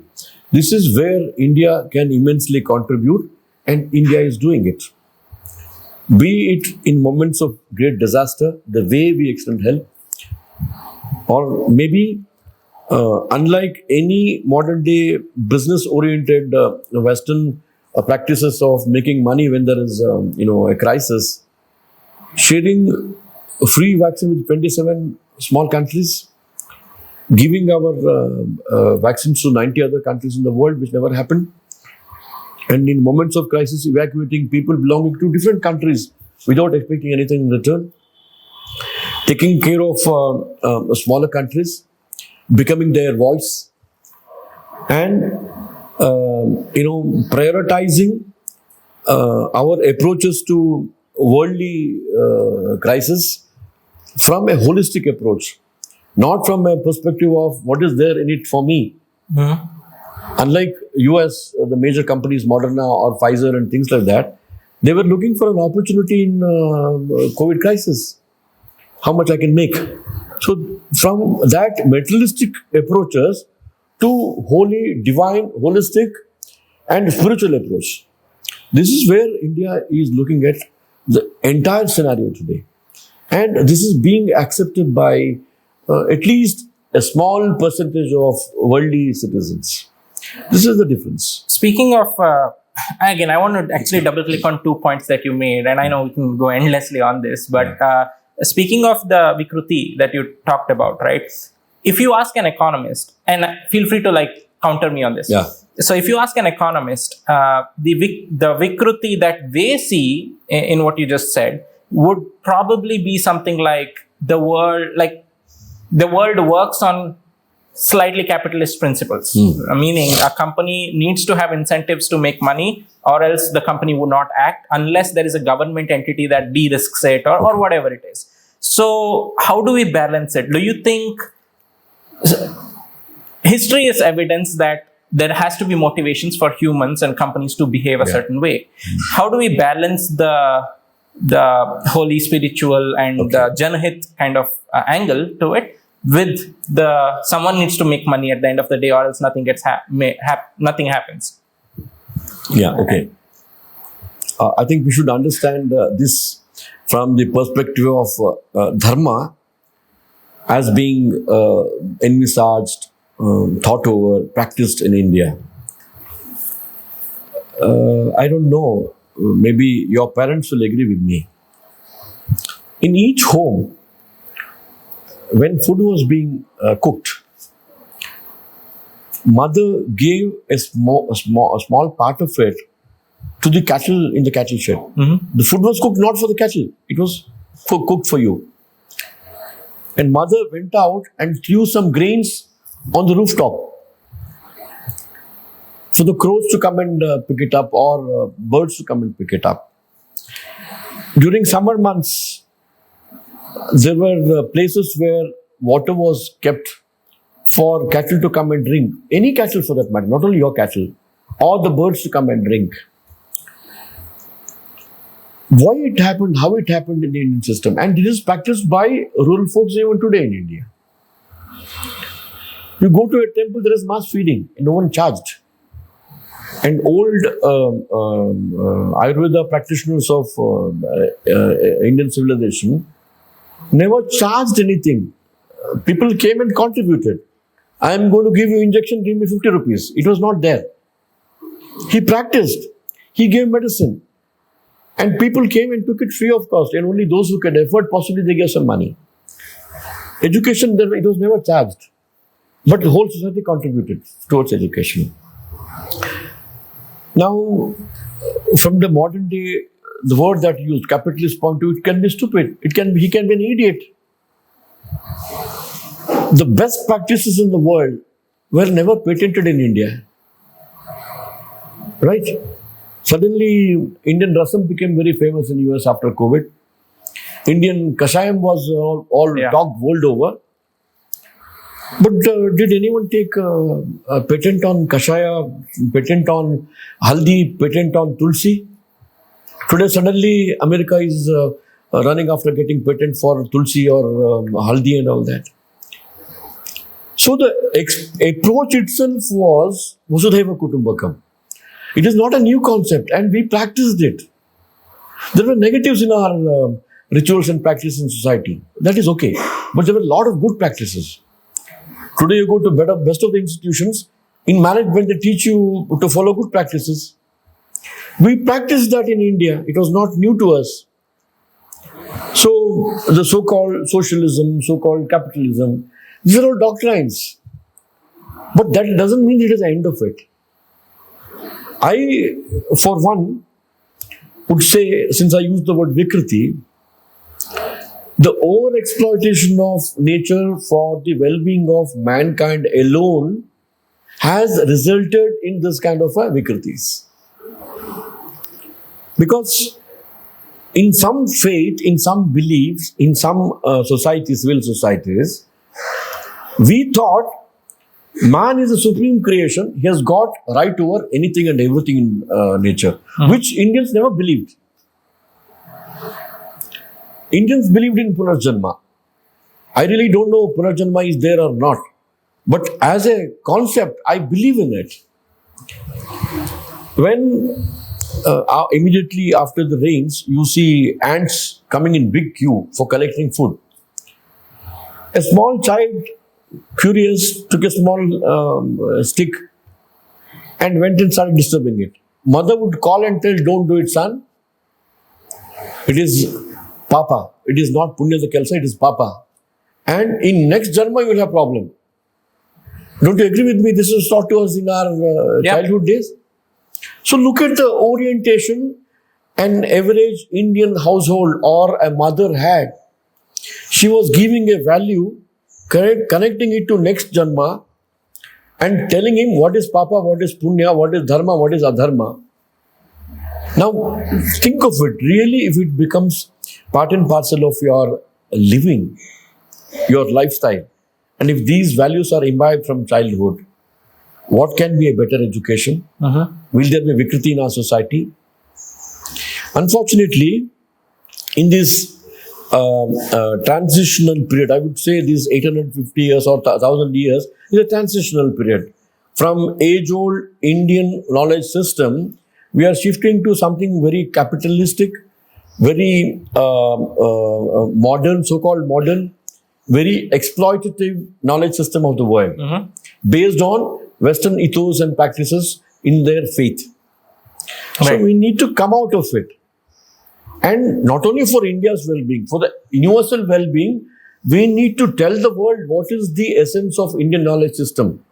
This is where India can immensely contribute, and India is doing it. Be it in moments of great disaster, the way we extend help, or maybe unlike any modern day business oriented Western practices of making money when there is a crisis, sharing free vaccine with 27 small countries, giving our vaccines to 90 other countries in the world, which never happened, and in moments of crisis evacuating people belonging to different countries without expecting anything in return, taking care of smaller countries, becoming their voice, and prioritizing our approaches to worldly crisis from a holistic approach, not from a perspective of what is there in it for me. Mhm. Unlike US, the major companies, Moderna or Pfizer and things like that, they were looking for an opportunity in COVID crisis. How much I can make. So from that materialistic approaches to holy, divine, holistic and spiritual approach. This is where India is looking at the entire scenario today. And this is being accepted by at least a small percentage of worldly citizens. This is the difference. Speaking of, again, I want to actually double click on 2 points that you made, and I know we can go endlessly on this, but speaking of the Vikruti that you talked about, right? If you ask an economist, and feel free to counter me on this. Yeah. So if you ask an economist, the Vikruti that they see in what you just said would probably be something like the world works on slightly capitalist principles, meaning a company needs to have incentives to make money, or else the company would not act unless there is a government entity that de-risks it or whatever it is. So how do we balance it? Do you think history is evidence that there has to be motivations for humans and companies to behave a certain way? How do we balance the holy spiritual and the Janhit kind of angle to it with someone needs to make money at the end of the day, or else nothing nothing happens? Yeah, okay. I think we should understand this from the perspective of Dharma as being envisaged, thought over, practiced in India. I don't know, maybe your parents will agree with me. In each home, when food was being cooked, mother gave a small part of it to the cattle in the cattle shed. Mm-hmm. The food was cooked not for the cattle, it was cooked for you. And mother went out and threw some grains on the rooftop for the crows to come and pick it up, or birds to come and pick it up. During summer months, there were places where water was kept for cattle to come and drink. Any cattle for that matter, not only your cattle, or the birds to come and drink. Why it happened, how it happened in the Indian system. And this is practiced by rural folks even today in India. You go to a temple, there is mass feeding, and no one charged. And old Ayurveda practitioners of Indian civilization never charged anything. People came and contributed. I am going to give you injection, give me 50 rupees. It was not there. He practiced. He gave medicine. And people came and took it free of cost. And only those who could afford, possibly they gave some money. Education, it was never charged. But the whole society contributed towards education. Now, from the modern day, the word that you use, capitalist point of view, it can be stupid. He can be an idiot. The best practices in the world were never patented in India. Right? Suddenly, Indian rasam became very famous in US after COVID. Indian kashayam was all talked world over. But did anyone take a patent on kashaya, patent on haldi, patent on tulsi? Today, suddenly, America is running after getting patent for tulsi or haldi and all that. So the approach itself was Vasudhaiva Kutumbakam. It is not a new concept, and we practiced it. There were negatives in our rituals and practices in society. That is okay. But there were a lot of good practices. Today you go to best of the institutions. In management, they teach you to follow good practices. We practiced that in India. It was not new to us. So the so-called socialism, so-called capitalism, these are all doctrines. But that doesn't mean it is the end of it. I, for one, would say, since I use the word Vikriti, the over-exploitation of nature for the well-being of mankind alone has resulted in this kind of Vikritis. Because in some faith, in some beliefs, in some societies, civil societies, we thought man is a supreme creation. He has got right over anything and everything in nature, which Indians never believed. Indians believed in Punarjanma. I really don't know if Punarjanma is there or not. But as a concept, I believe in it. When immediately after the rains, you see ants coming in big queue for collecting food. A small child, curious, took a small stick and went and started disturbing it. Mother would call and tell, don't do it, son. It is Papa. It is not Punya the Kelsa, it is Papa. And in next Dharma, you will have problem. Don't you agree with me? This was taught to us in our childhood days. So look at the orientation an average Indian household or a mother had. She was giving a value, connecting it to next Janma and telling him what is Papa, what is Punya, what is Dharma, what is Adharma. Now, think of it. Really, if it becomes part and parcel of your living, your lifestyle, and if these values are imbibed from childhood, what can be a better education? Will there be Vikriti in our society? Unfortunately, in this transitional period, I would say these 850 years or 1000 years is a transitional period. From age-old Indian knowledge system, we are shifting to something very capitalistic, very modern, so-called modern, very exploitative knowledge system of the world, based on Western ethos and practices in their faith. Right. So we need to come out of it. And not only for India's well-being, for the universal well-being, we need to tell the world what is the essence of Indian knowledge system,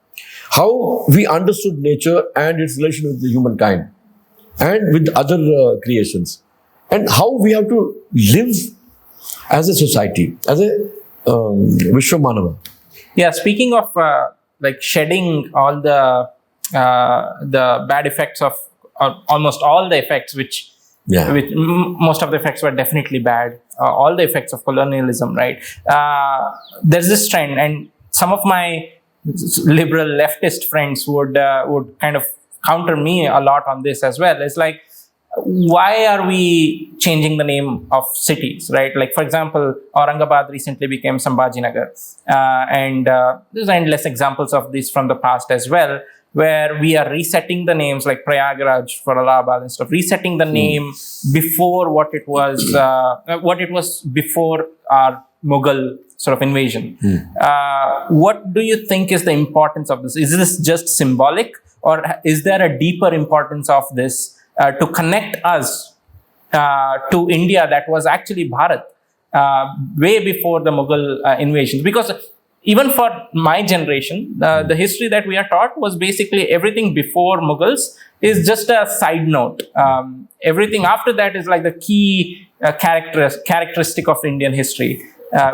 how we understood nature and its relation with the humankind and with other creations, and how we have to live as a society, as a Vishwamanava. Yeah, speaking of like shedding all the bad effects of, or almost all the effects which most of the effects were definitely bad. All the effects of colonialism, right? There's this trend, and some of my liberal leftist friends would kind of counter me a lot on this as well. It's like, why are we changing the name of cities, right? Like, for example, Aurangabad recently became Sambhajinagar. And there's endless examples of this from the past as well, where we are resetting the names, like Prayagraj for Allahabad and stuff, resetting the name before what it was before our Mughal sort of invasion. What do you think is the importance of this? Is this just symbolic, or is there a deeper importance of this to connect us to India that was actually Bharat way before the Mughal invasions? Because even for my generation, the history that we are taught was basically everything before Mughals is just a side note. Everything after that is like the key characteristic of Indian history,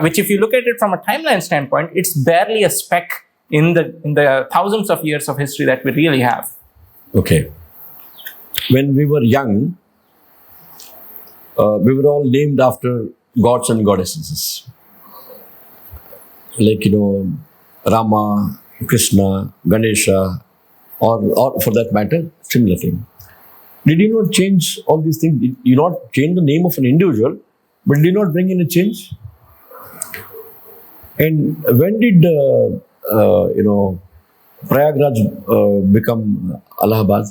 which, if you look at it from a timeline standpoint, it's barely a speck in the thousands of years of history that we really have. Okay. when we were young, we were all named after gods and goddesses. Like, Rama, Krishna, Ganesha, or for that matter, similar thing. Did you not change all these things? Did you not change the name of an individual, but did you not bring in a change? And when did, Prayagraj become Allahabad?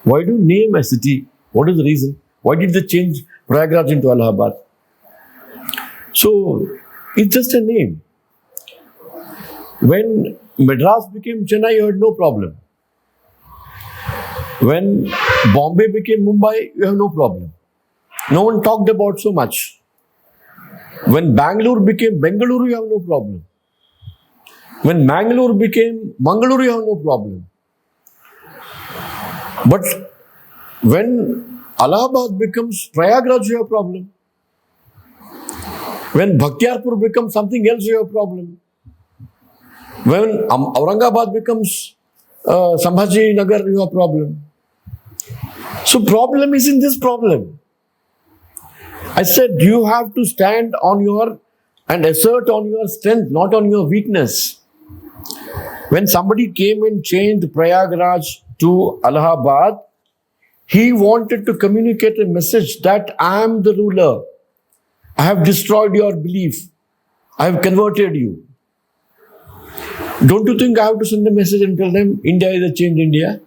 Why do you name a city? What is the reason? Why did they change Prayagraj into Allahabad? So, it's just a name. When Madras became Chennai, you had no problem. When Bombay became Mumbai, you have no problem. No one talked about so much. When Bangalore became Bengaluru, you have no problem. When Mangalore became Mangaluru, you have no problem. But when Allahabad becomes Prayagraj, you have a problem. When Bhaktiyarpur becomes something else, you have a problem. When Aurangabad becomes Sambhaji Nagar, you have a problem. So problem is in this problem. I said you have to stand on and assert on your strength, not on your weakness. When somebody came and changed Prayagraj to Allahabad, he wanted to communicate a message that I am the ruler. I have destroyed your belief. I have converted you. Don't you think I have to send a message and tell them India is a changed India?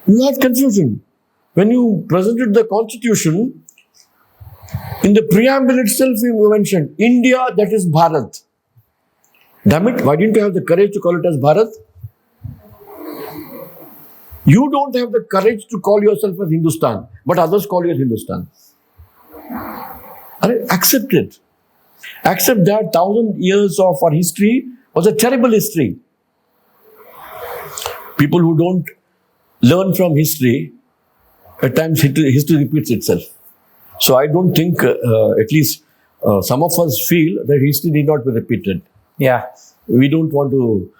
You had confusion. When you presented the constitution, in the preamble itself you mentioned India, that is Bharat. Damn it, why didn't you have the courage to call it as Bharat? You don't have the courage to call yourself as Hindustan, but others call you as Hindustan. Accept it. Accept that 1,000 years of our history was a terrible history. People who don't learn from history, at times history repeats itself. So I don't think, at least some of us feel that history need not be repeated. Yeah. We don't want to,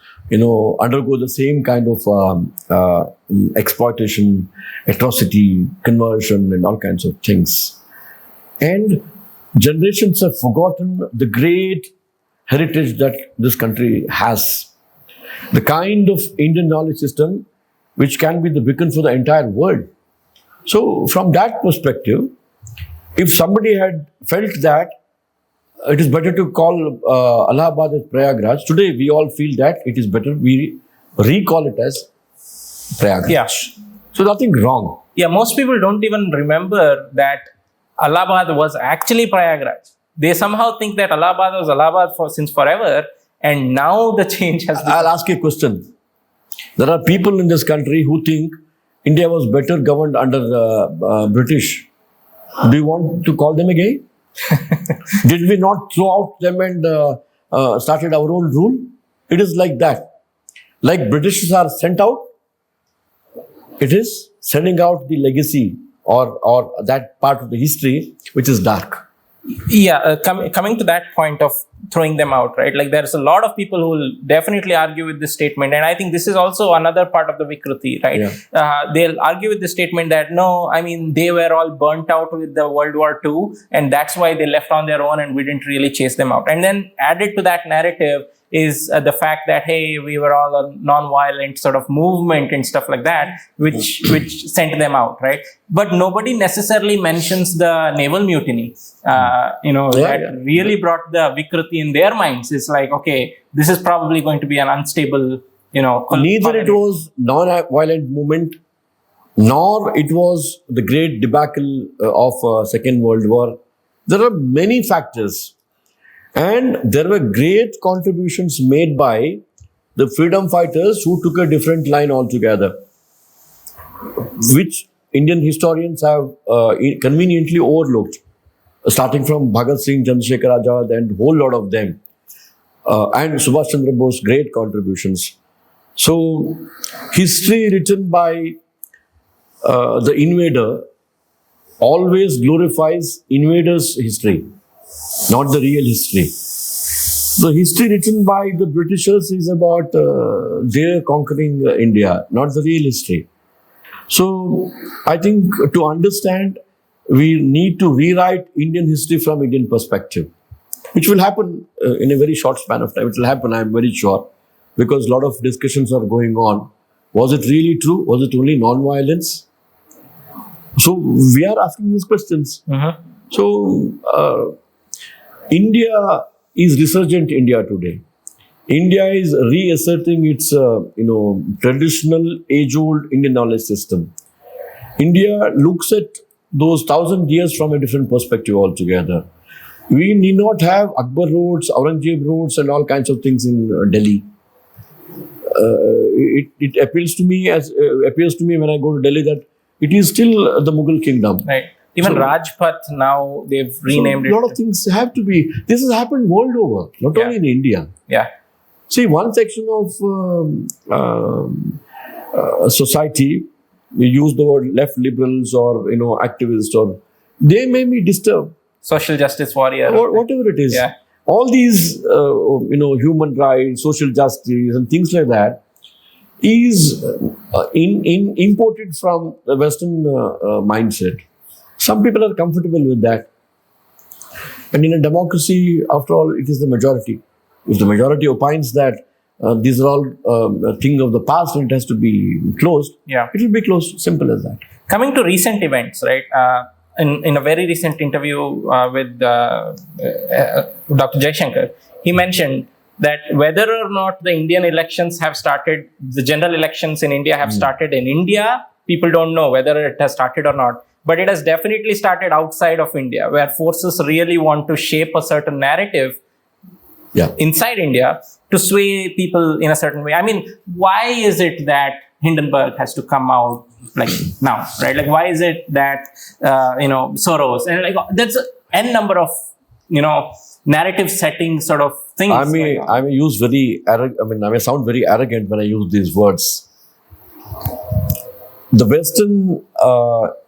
undergo the same kind of exploitation, atrocity, conversion, and all kinds of things. And generations have forgotten the great heritage that this country has. The kind of Indian knowledge system which can be the beacon for the entire world. So, from that perspective, if somebody had felt that it is better to call Allahabad as Prayagraj, today we all feel that it is better we recall it as Prayagraj. Yeah. So, nothing wrong. Yeah, most people don't even remember that Allahabad was actually Prayagraj. They somehow think that Allahabad was Allahabad since forever, and now the change has been. I'll ask you a question. There are people in this country who think India was better governed under the British. Do you want to call them again? Did we not throw out them and started our own rule? It is like that. Like British are sent out, it is sending out the legacy or that part of the history which is dark. Yeah, coming to that point of throwing them out, right? Like there's a lot of people who will definitely argue with this statement. And I think this is also another part of the Vikruti, right? Yeah. They'll argue with the statement that, no, I mean, they were all burnt out with the World War II and that's why they left on their own and we didn't really chase them out. And then added to that narrative is the fact that, hey, we were all a non-violent sort of movement and stuff like that, which sent them out, right? But nobody necessarily mentions the naval mutiny, that really brought the Vikruti in their minds. It's like, okay, this is probably going to be an unstable, Neither it was non-violent movement, nor it was the great debacle of Second World War. There are many factors. And there were great contributions made by the freedom fighters who took a different line altogether, which Indian historians have conveniently overlooked, starting from Bhagat Singh, Chandrasekhar Azad, and a whole lot of them, and Subhash Chandra Bose, great contributions. So, history written by the invader always glorifies invaders' history, not the real history. The history written by the Britishers is about their conquering India, not the real history. So I think to understand, we need to rewrite Indian history from Indian perspective, which will happen in a very short span of time. It will happen, I'm very sure, because a lot of discussions are going on. Was it really true? Was it only non-violence? So we are asking these questions. So India is resurgent India today. India is reasserting its, traditional, age-old Indian knowledge system. India looks at those 1,000 years from a different perspective altogether. We need not have Akbar roads, Aurangzeb roads, and all kinds of things in Delhi. It appeals to me appears to me when I go to Delhi that it is still the Mughal kingdom. Right. Even Rajpath now they've renamed it. A lot of things have to be. This has happened world over, not only in India. Yeah. See, one section of society, we use the word left liberals or activists, or they may be disturbed. Social justice warrior. Or whatever it is. Yeah. All these, human rights, social justice, and things like that is imported from the Western mindset. Some people are comfortable with that. And in a democracy, after all, it is the majority. If the majority opines that these are all things of the past and it has to be closed, it will be closed. Simple as that. Coming to recent events, right? In a very recent interview with Dr. Jaishankar, he mentioned that whether or not the Indian elections have started, the general elections in India have started in India, people don't know whether it has started or not. But it has definitely started outside of India, where forces really want to shape a certain narrative inside India to sway people in a certain way. I mean, why is it that Hindenburg has to come out like now, right? Like, why is it that, Soros, and like, there's n number of, narrative setting sort of things. I may use very arrogant, I may sound very arrogant when I use these words. The Western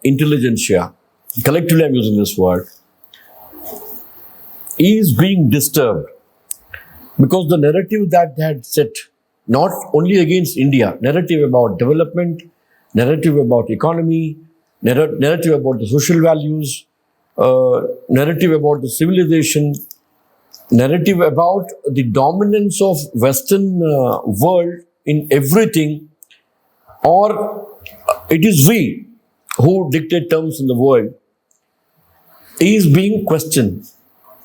intelligentsia, collectively I'm using this word, is being disturbed because the narrative that they had set, not only against India, narrative about development, narrative about economy, narrative about the social values, narrative about the civilization, narrative about the dominance of Western world in everything, or it is we who dictate terms in the world, is being questioned.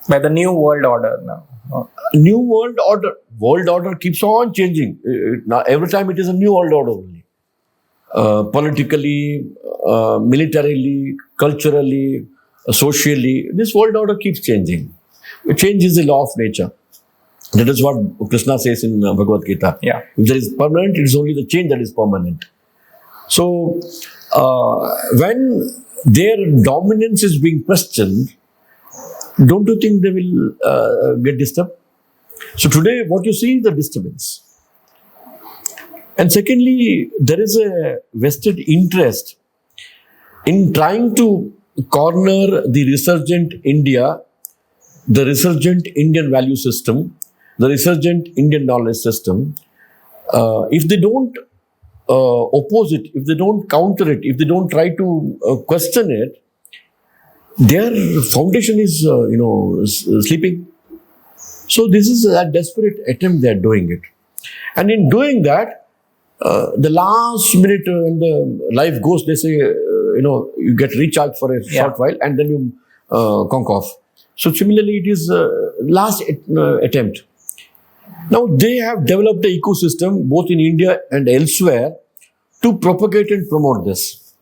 By the new world order now. New world order. World order keeps on changing. Now every time it is a new world order only. Politically, militarily, culturally, socially, this world order keeps changing. Change is the law of nature. That is what Krishna says in Bhagavad Gita. Yeah. If there is permanent, it is only the change that is permanent. So, when their dominance is being questioned, don't you think they will get disturbed? So today, what you see is the disturbance. And secondly, there is a vested interest in trying to corner the resurgent India, the resurgent Indian value system, the resurgent Indian knowledge system. If they don't oppose it, if they don't counter it, if they don't try to question it, their foundation is, sleeping. So this is a desperate attempt they are doing it. And in doing that, the last minute when the life goes, they say, you get recharged for a short while and then you conk off. So similarly, it is last attempt. Now they have developed an ecosystem both in India and elsewhere to propagate and promote this.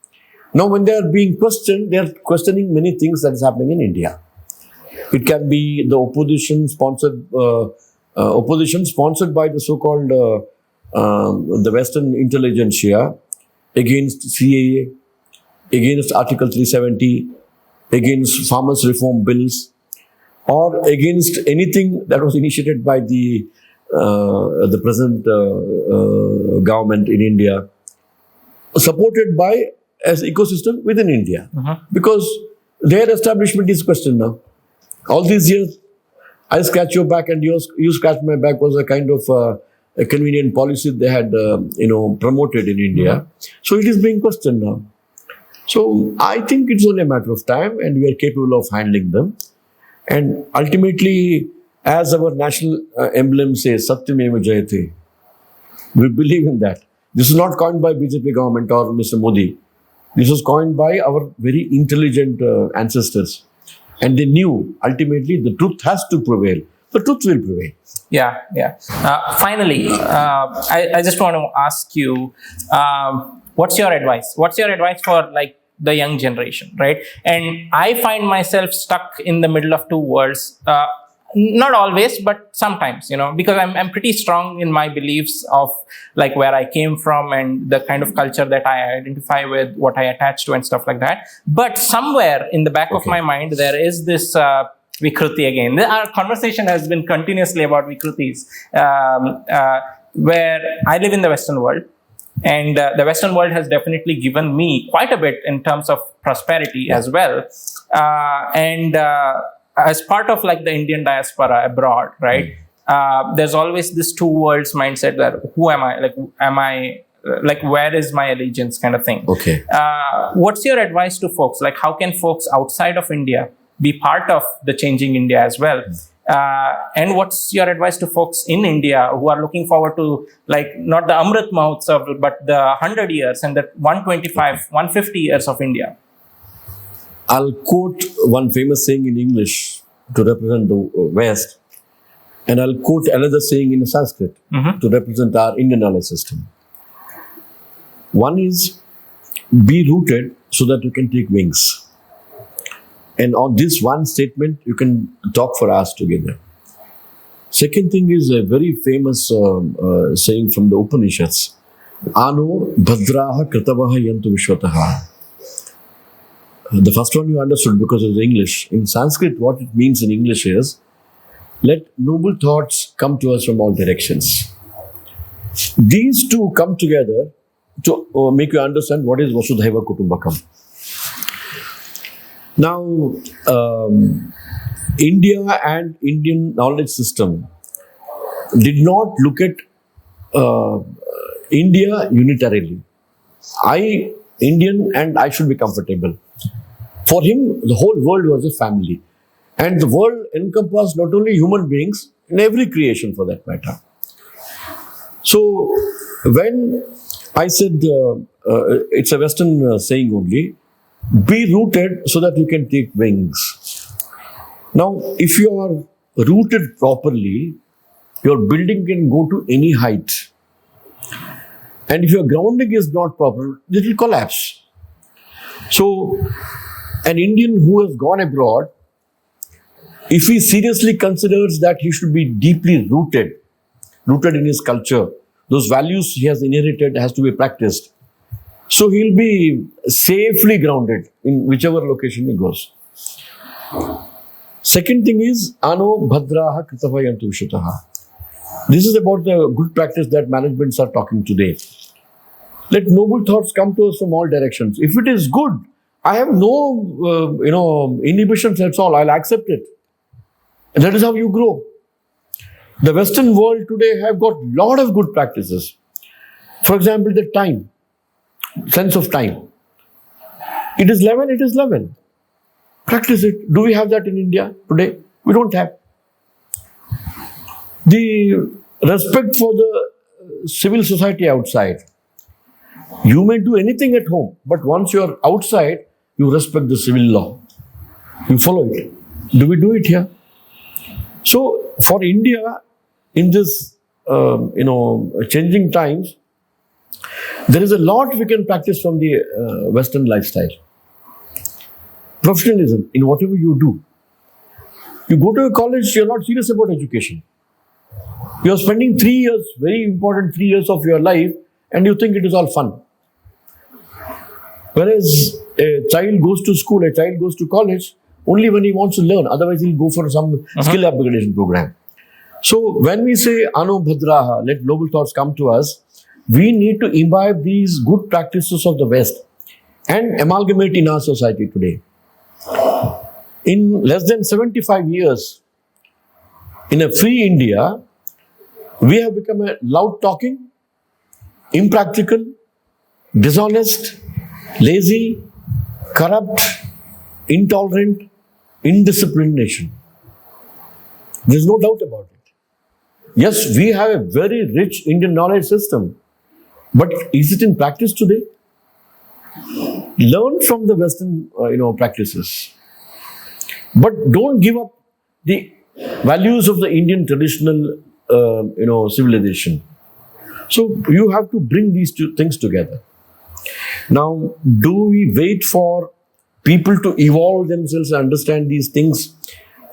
Now when they are being questioned, they are questioning many things that is happening in India. It can be the opposition sponsored by the so-called the Western intelligentsia against CAA, against Article 370, against farmers' reform bills, or against anything that was initiated by the present government in India, supported by as ecosystem within India, because their establishment is questioned now. All these years, I scratch your back and you scratch my back was a kind of a convenient policy they had, promoted in India. So it is being questioned now. So I think it's only a matter of time and we are capable of handling them. And ultimately, as our national emblem says, Satyameva Jayate, we believe in that. This is not coined by BJP government or Mr. Modi. This was coined by our very intelligent ancestors. And they knew ultimately the truth has to prevail. The truth will prevail. Yeah, yeah. Finally, I just want to ask you, what's your advice? What's your advice for like the young generation, right? And I find myself stuck in the middle of two worlds. Not always, but sometimes, because I'm pretty strong in my beliefs of like where I came from and the kind of culture that I identify with, what I attach to and stuff like that. But somewhere in the back of my mind, there is this Vikruti again. Our conversation has been continuously about Vikrutis, where I live in the Western world. And the Western world has definitely given me quite a bit in terms of prosperity as well. As part of like the Indian diaspora abroad, right? There's always this two worlds mindset that who am I? Like where is my allegiance kind of thing. Okay. What's your advice to folks? Like how can folks outside of India be part of the changing India as well? And what's your advice to folks in India who are looking forward to like not the Amrit Mahotsav, but the 100 years and the 125, 150 years of India? I'll quote one famous saying in English to represent the West, and I'll quote another saying in Sanskrit to represent our Indian knowledge system. One is, be rooted so that you can take wings. And on this one statement, you can talk for hours together. Second thing is a very famous saying from the Upanishads. Ano bhadraha kritavaha yantu vishwataha. The first one you understood because of the English. In Sanskrit, what it means in English is, let noble thoughts come to us from all directions. These two come together to make you understand what is Vasudhaiva Kutumbakam. Now, India and Indian knowledge system did not look at India unitarily. I, Indian, and I should be comfortable. For him, the whole world was a family. And the world encompassed not only human beings, in every creation for that matter. So, when I said, it's a Western saying only, be rooted so that you can take wings. Now, if you are rooted properly, your building can go to any height. And if your grounding is not proper, it will collapse. So, an Indian who has gone abroad, if he seriously considers that he should be deeply rooted in his culture, those values he has inherited has to be practiced. So he'll be safely grounded in whichever location he goes. Second thing is, Ano Bhadraha Kritavayantu Vishataha. This is about the good practice that managements are talking today. Let noble thoughts come to us from all directions. If it is good, I have no, inhibitions at all. I'll accept it. And that is how you grow. The Western world today have got a lot of good practices. For example, the time, sense of time. It is 11, it is 11. Practice it. Do we have that in India today? We don't have. The respect for the civil society outside. You may do anything at home, but once you are outside, you respect the civil law. You follow it. Do we do it here? So, for India, in this, changing times, there is a lot we can practice from the Western lifestyle. Professionalism in whatever you do. You go to a college, you're not serious about education. You're spending 3 years, very important 3 years of your life, and you think it is all fun. Whereas a child goes to school, a child goes to college only when he wants to learn. Otherwise, he'll go for some skill upgradation program. So when we say Ano Bhadraha, let noble thoughts come to us, we need to imbibe these good practices of the West and amalgamate in our society today. In less than 75 years, In a free India, we have become a loud talking, impractical, dishonest, lazy, corrupt, intolerant, indisciplined nation. There's no doubt about it. Yes, we have a very rich Indian knowledge system, but is it in practice today? Learn from the Western, practices, but don't give up the values of the Indian traditional, civilization. So you have to bring these two things together. Now, do we wait for people to evolve themselves and understand these things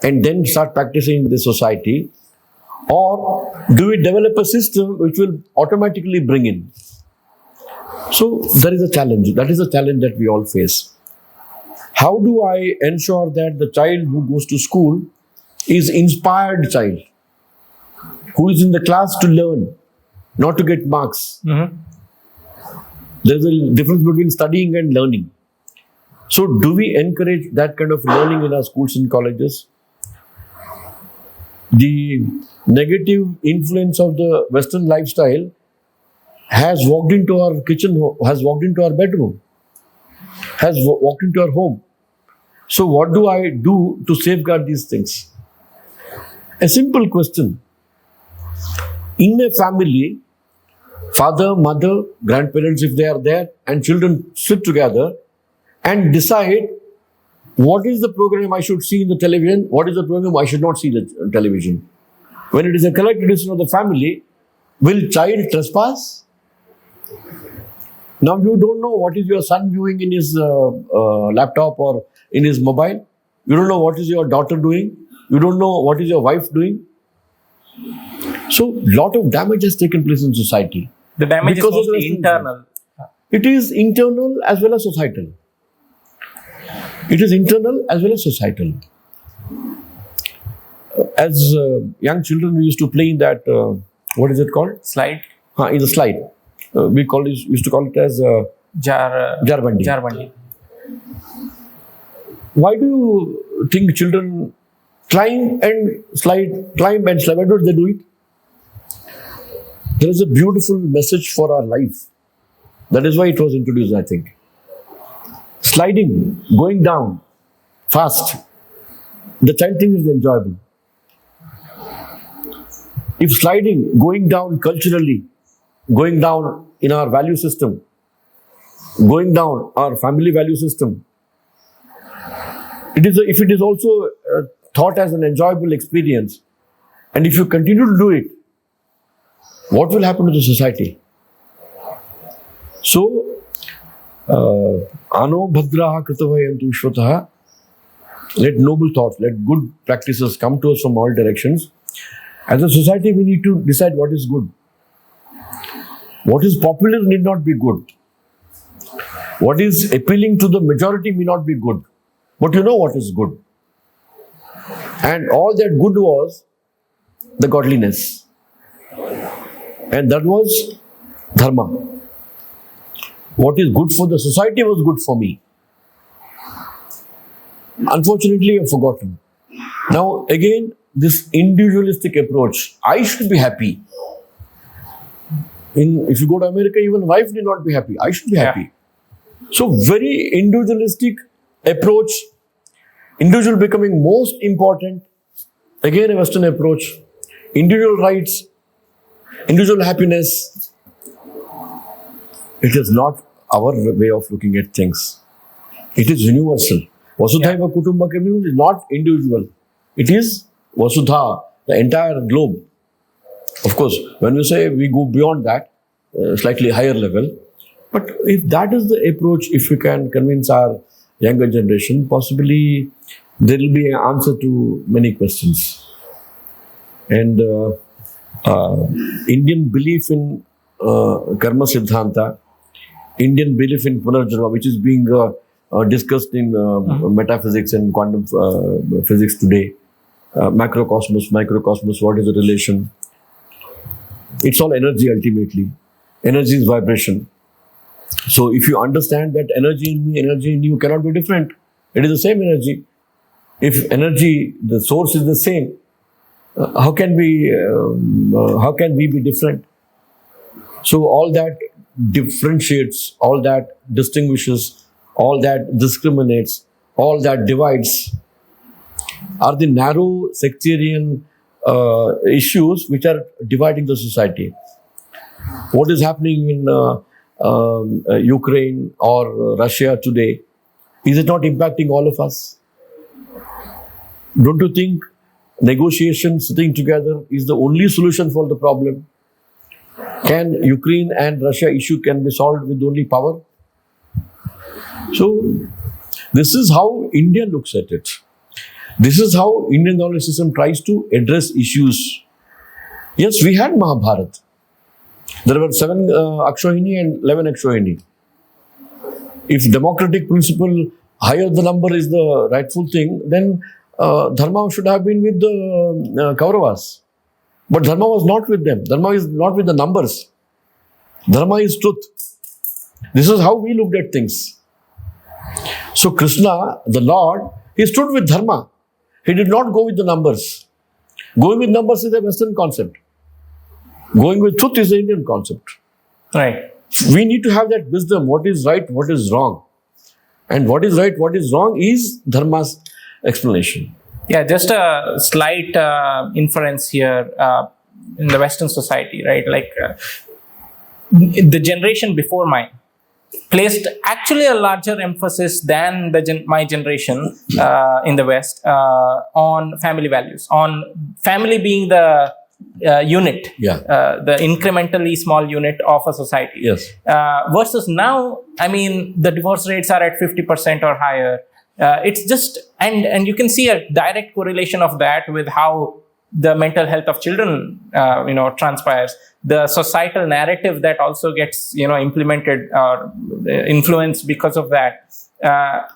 and then start practicing in the society? Or do we develop a system which will automatically bring in? So there is a challenge. That is a challenge that we all face. How do I ensure that the child who goes to school is inspired child, who is in the class to learn, not to get marks? There is a difference between studying and learning. So do we encourage that kind of learning in our schools and colleges? The negative influence of the Western lifestyle has walked into our kitchen, has walked into our bedroom, has walked into our home. So what do I do to safeguard these things? A simple question. In a family, father, mother, grandparents, if they are there, and children sit together and decide what is the program I should see in the television, what is the program I should not see in the television. When it is a collective decision of the family, will child trespass? Now you don't know what is your son viewing in his laptop or in his mobile. You don't know what is your daughter doing. You don't know what is your wife doing. So lot of damage has taken place in society. The damage because is mostly internal. It is internal as well as societal. It is internal as well as societal. As young children, we used to play in that, what is it called? Slide. In the slide. We used to call it as Jarbandi. Jarbandi. Why do you think children climb and slide? Why do they do it? There is a beautiful message for our life. That is why it was introduced, I think. Sliding, going down fast, the child thinks it's enjoyable. If sliding, going down culturally, going down in our value system, going down our family value system, if it is also thought as an enjoyable experience, and if you continue to do it, what will happen to the society? So, Ano Bhadraha Kritavayantu Vishwataha, let noble thoughts, let good practices come to us from all directions. As a society, we need to decide what is good. What is popular need not be good. What is appealing to the majority may not be good. But you know what is good. And all that good was the godliness. And that was Dharma. What is good for the society was good for me. Unfortunately, I've forgotten. Now, again, this individualistic approach, I should be happy. If you go to America, even wife need not be happy. I should be happy. So, very individualistic approach, individual becoming most important. Again, a Western approach. Individual rights, individual happiness. It is not our way of looking at things. It is universal. Vasudhaiva Kutumbakam is not individual. It is Vasudha, the entire globe. Of course, when we say we go beyond that, slightly higher level, but if that is the approach, if we can convince our younger generation, possibly there will be an answer to many questions. And Indian belief in Karma Siddhanta, Indian belief in Punarjanma, which is being discussed in metaphysics and quantum physics today, macrocosmos, microcosmos, what is the relation? It's all energy ultimately. Energy is vibration. So if you understand that energy in me, energy in you cannot be different, it is the same energy. If energy, the source is the same, how can we be different? So all that differentiates, all that distinguishes, all that discriminates, all that divides are the narrow sectarian issues which are dividing the society. What is happening in Ukraine or Russia today, is it not impacting all of us? Don't you think negotiation, sitting together, is the only solution for the problem? Can Ukraine and Russia issue can be solved with only power? So this is how India looks at it. This is how Indian knowledge system tries to address issues. Yes, we had Mahabharata. There were 7 Akshohini and 11 Akshohini. If democratic principle, higher the number is the rightful thing, then Dharma should have been with the Kauravas. But Dharma was not with them. Dharma is not with the numbers. Dharma is truth. This is how we looked at things. So Krishna, the Lord, he stood with Dharma. He did not go with the numbers. Going with numbers is a Western concept. Going with truth is an Indian concept. Right. We need to have that wisdom, what is right, what is wrong. And what is right, what is wrong is Dharma's explanation. Yeah, just a slight inference here in the Western society, right? Like the generation before mine placed actually a larger emphasis than my generation in the West on family values, on family being the unit, the incrementally small unit of a society. Yes. Versus now, I mean, the divorce rates are at 50% or higher. It's just, and you can see a direct correlation of that with how the mental health of children, transpires. The societal narrative that also gets, implemented or influenced because of that.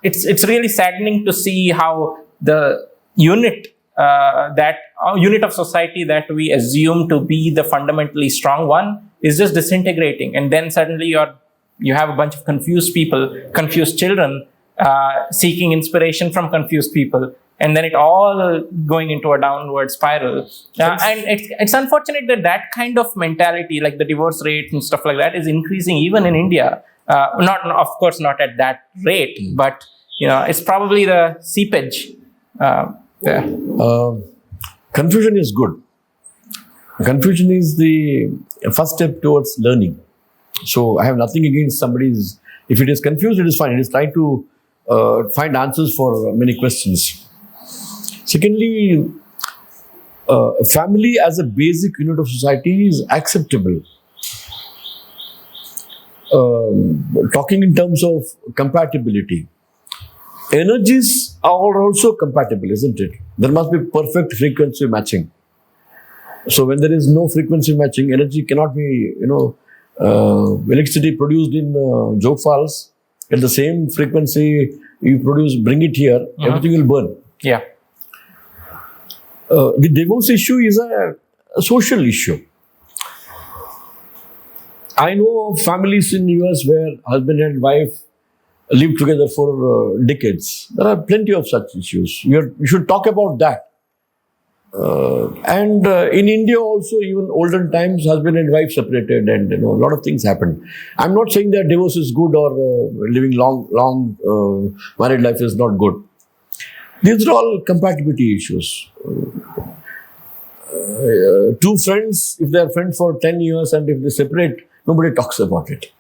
It's really saddening to see how the unit of society that we assume to be the fundamentally strong one is just disintegrating, and then suddenly you have a bunch of confused people, confused children. Seeking inspiration from confused people, and then it all going into a downward spiral. And it's unfortunate that kind of mentality, like the divorce rate and stuff like that, is increasing even in India. Of course, not at that rate, but it's probably the seepage. Confusion is good. Confusion is the first step towards learning. So I have nothing against somebody's. If it is confused, it is fine. It is trying to find answers for many questions. Secondly, family as a basic unit of society is acceptable. Talking in terms of compatibility, energies are also compatible, isn't it? There must be perfect frequency matching. So when there is no frequency matching, energy cannot be, electricity produced in Jog Falls, at the same frequency you produce, bring it here, everything will burn. Yeah. The divorce issue is a social issue. I know of families in US where husband and wife live together for decades. There are plenty of such issues. You should talk about that. And in India also, even olden times, husband and wife separated, and a lot of things happened. I'm not saying that divorce is good or living long married life is not good. These are all compatibility issues. Two friends, if they are friends for 10 years and if they separate, nobody talks about it.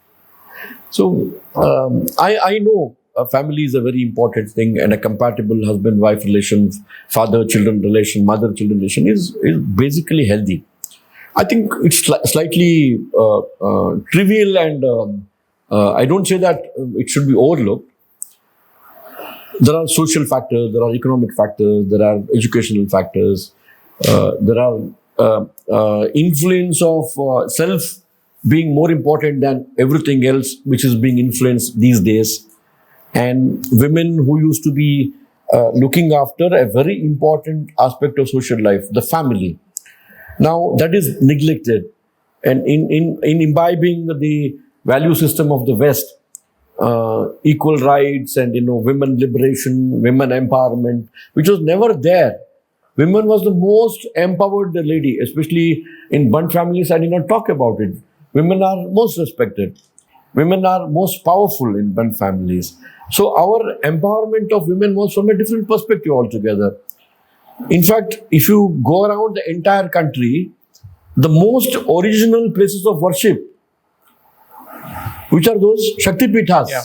So I know a family is a very important thing, and a compatible husband-wife relation, father-children relation, mother-children relation is basically healthy. I think it's slightly trivial, and I don't say that it should be overlooked. There are social factors, there are economic factors, there are educational factors, there are influence of self being more important than everything else, which is being influenced these days. And women who used to be looking after a very important aspect of social life, the family. Now that is neglected. And in imbibing the value system of the West, equal rights and women liberation, women empowerment, which was never there women was the most empowered lady, especially in Bund families. I did not talk about it. Women are most respected. Women are most powerful in Bund families. So our empowerment of women was from a different perspective altogether. In fact, if you go around the entire country, the most original places of worship, which are those Shakti Pithas. Yeah.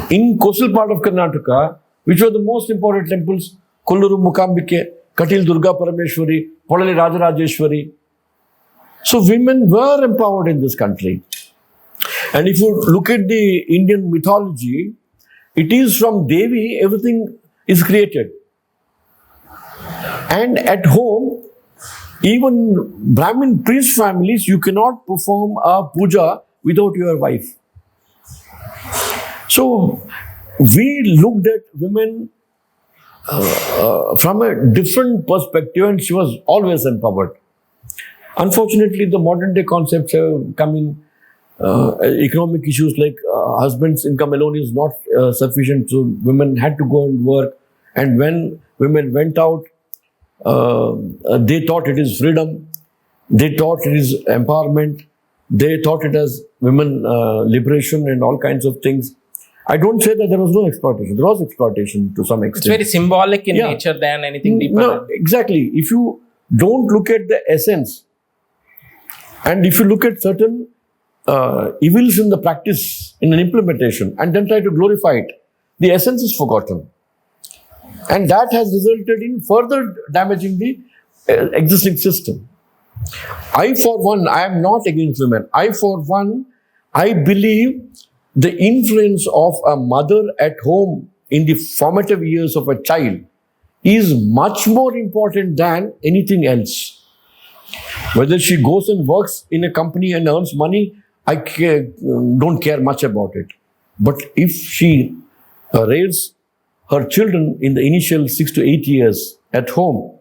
In coastal part of Karnataka, which were the most important temples, Kolluru Mukambike, Katil Durga Parameshwari, Polali Rajarajeshwari. So women were empowered in this country. And if you look at the Indian mythology, it is from Devi everything is created. And at home, even Brahmin priest families, you cannot perform a puja without your wife. So we looked at women from a different perspective, and she was always empowered. Unfortunately, the modern day concepts have come in. Economic issues like husband's income alone is not sufficient, so women had to go and work. And when women went out, they thought it is freedom, they thought it is empowerment, they thought it as women liberation and all kinds of things. I don't say that there was no exploitation. There was exploitation to some extent. It's very symbolic in nature than anything deeper. No, exactly. If you don't look at the essence, and if you look at certain evils in the practice, in an implementation, and then try to glorify it, the essence is forgotten. And that has resulted in further damaging the existing system. I, for one, I am not against women. I, for one, I believe the influence of a mother at home in the formative years of a child is much more important than anything else. Whether she goes and works in a company and earns money, I don't care much about it. But if she raises her children in the initial 6 to 8 years at home,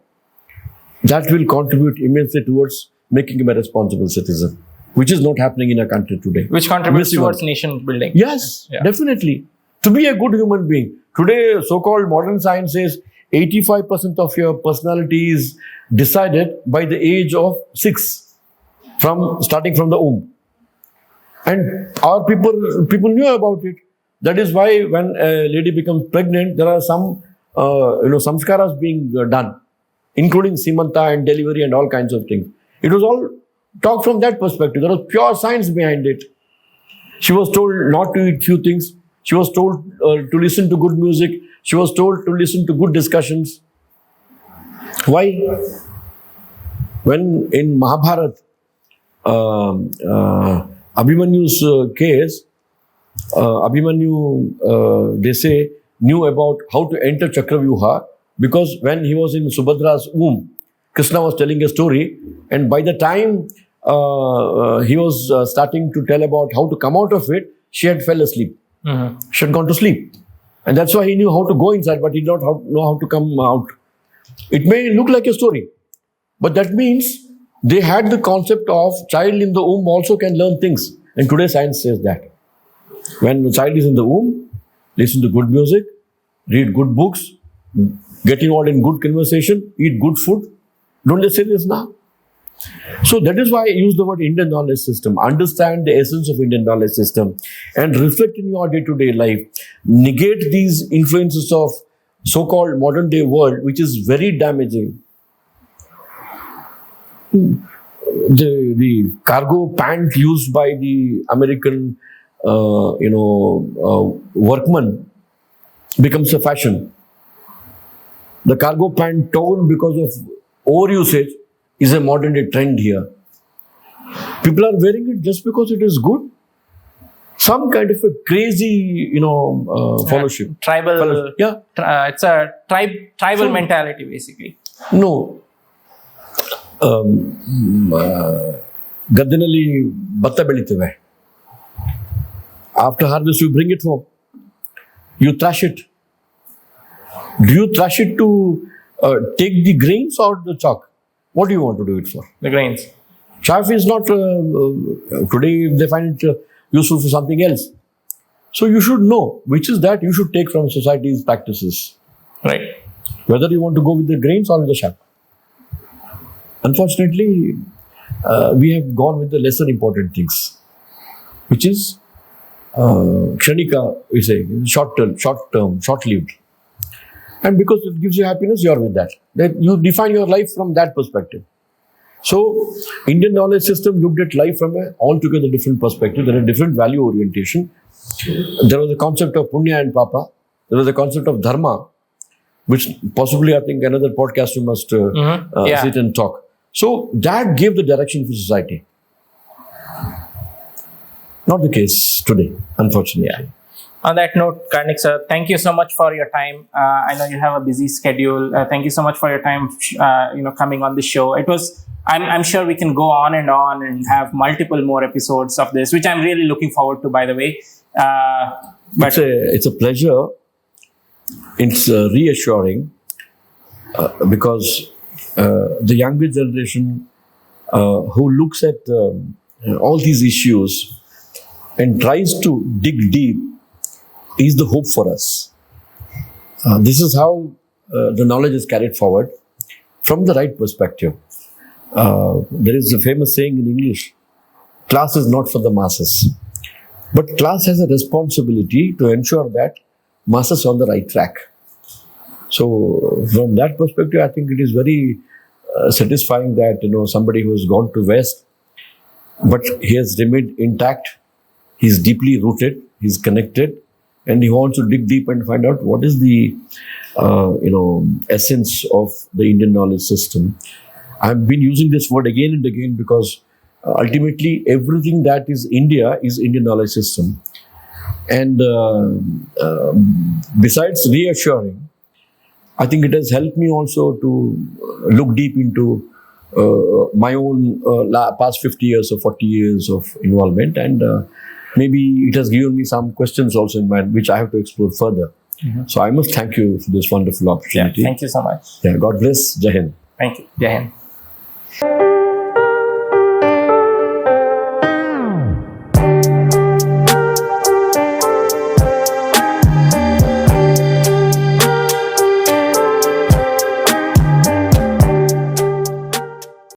that will contribute immensely towards making him a responsible citizen, which is not happening in our country today. Which contributes towards nation building. Yes, definitely. To be a good human being. Today, so-called modern science says 85% of your personality is decided by the age of 6, starting from the womb. And our people knew about it. That is why when a lady becomes pregnant, there are some samskaras being done, including simanta and delivery and all kinds of things. It was all talked from that perspective. There was pure science behind it. She was told not to eat few things. She was told to listen to good music. She was told to listen to good discussions. Why? When in Mahabharata, Abhimanyu's case, Abhimanyu, they say, knew about how to enter Chakravyuha because when he was in Subhadra's womb, Krishna was telling a story, and by the time he was starting to tell about how to come out of it, she had fell asleep. Mm-hmm. She had gone to sleep. And that's why he knew how to go inside, but he did not know how to come out. It may look like a story, but that means they had the concept of child in the womb also can learn things. And today science says that. When the child is in the womb, listen to good music, read good books, get involved in good conversation, eat good food. Don't they say this now? So that is why I use the word Indian knowledge system. Understand the essence of Indian knowledge system and reflect in your day-to-day life. Negate these influences of so-called modern day world, which is very damaging. The cargo pant used by the American workman becomes a fashion. The cargo pant torn because of overusage is a modern day trend here. People are wearing it just because it is good. Some kind of a crazy, fellowship. Tribal. Yeah. It's a tribal mentality, basically. No. ಗದ್ದೆನಲ್ಲಿ ಭತ್ತ ಬೆಳಿತೇವೆ. After harvest, you bring it home. You thrash it. Do you thrash it to take the grains or the chalk? What do you want to do it for? The grains. Chaff is not, today they find it useful for something else. So you should know which is that you should take from society's practices. Right. whether you want to go with the grains or with the sharp. Unfortunately, we have gone with the lesser important things, which is kshanika, we say, short-term, short-lived. And because it gives you happiness, you are with that. That you define your life from that perspective. So, Indian knowledge system looked at life from an altogether different perspective. There is a different value orientation. There was a concept of punya and papa. There was a concept of dharma, which possibly I think another podcast we must sit and talk. So, that gave the direction for society. Not the case today, unfortunately. Yeah. On that note, Karnik sir, thank you so much for your time. I know you have a busy schedule. Thank you so much for your time, coming on the show. It was, I'm sure we can go on and have multiple more episodes of this, which I'm really looking forward to, by the way. But it's a pleasure. It's reassuring because the younger generation who looks at all these issues and tries to dig deep is the hope for us. This is how the knowledge is carried forward from the right perspective. There is a famous saying in English, class is not for the masses. But class has a responsibility to ensure that masses are on the right track. So from that perspective, I think it is very satisfying that somebody who has gone to West, but he has remained intact, he is deeply rooted, he is connected, and he wants to dig deep and find out what is the essence of the Indian knowledge system. I've been using this word again and again because ultimately everything that is India is Indian knowledge system. And besides reassuring, I think it has helped me also to look deep into my own past 50 years or 40 years of involvement, and maybe it has given me some questions also in mind, which I have to explore further. Mm-hmm. So I must thank you for this wonderful opportunity. Yeah, thank you so much. Yeah, God bless. Jai Hind. Thank you. Jai Hind.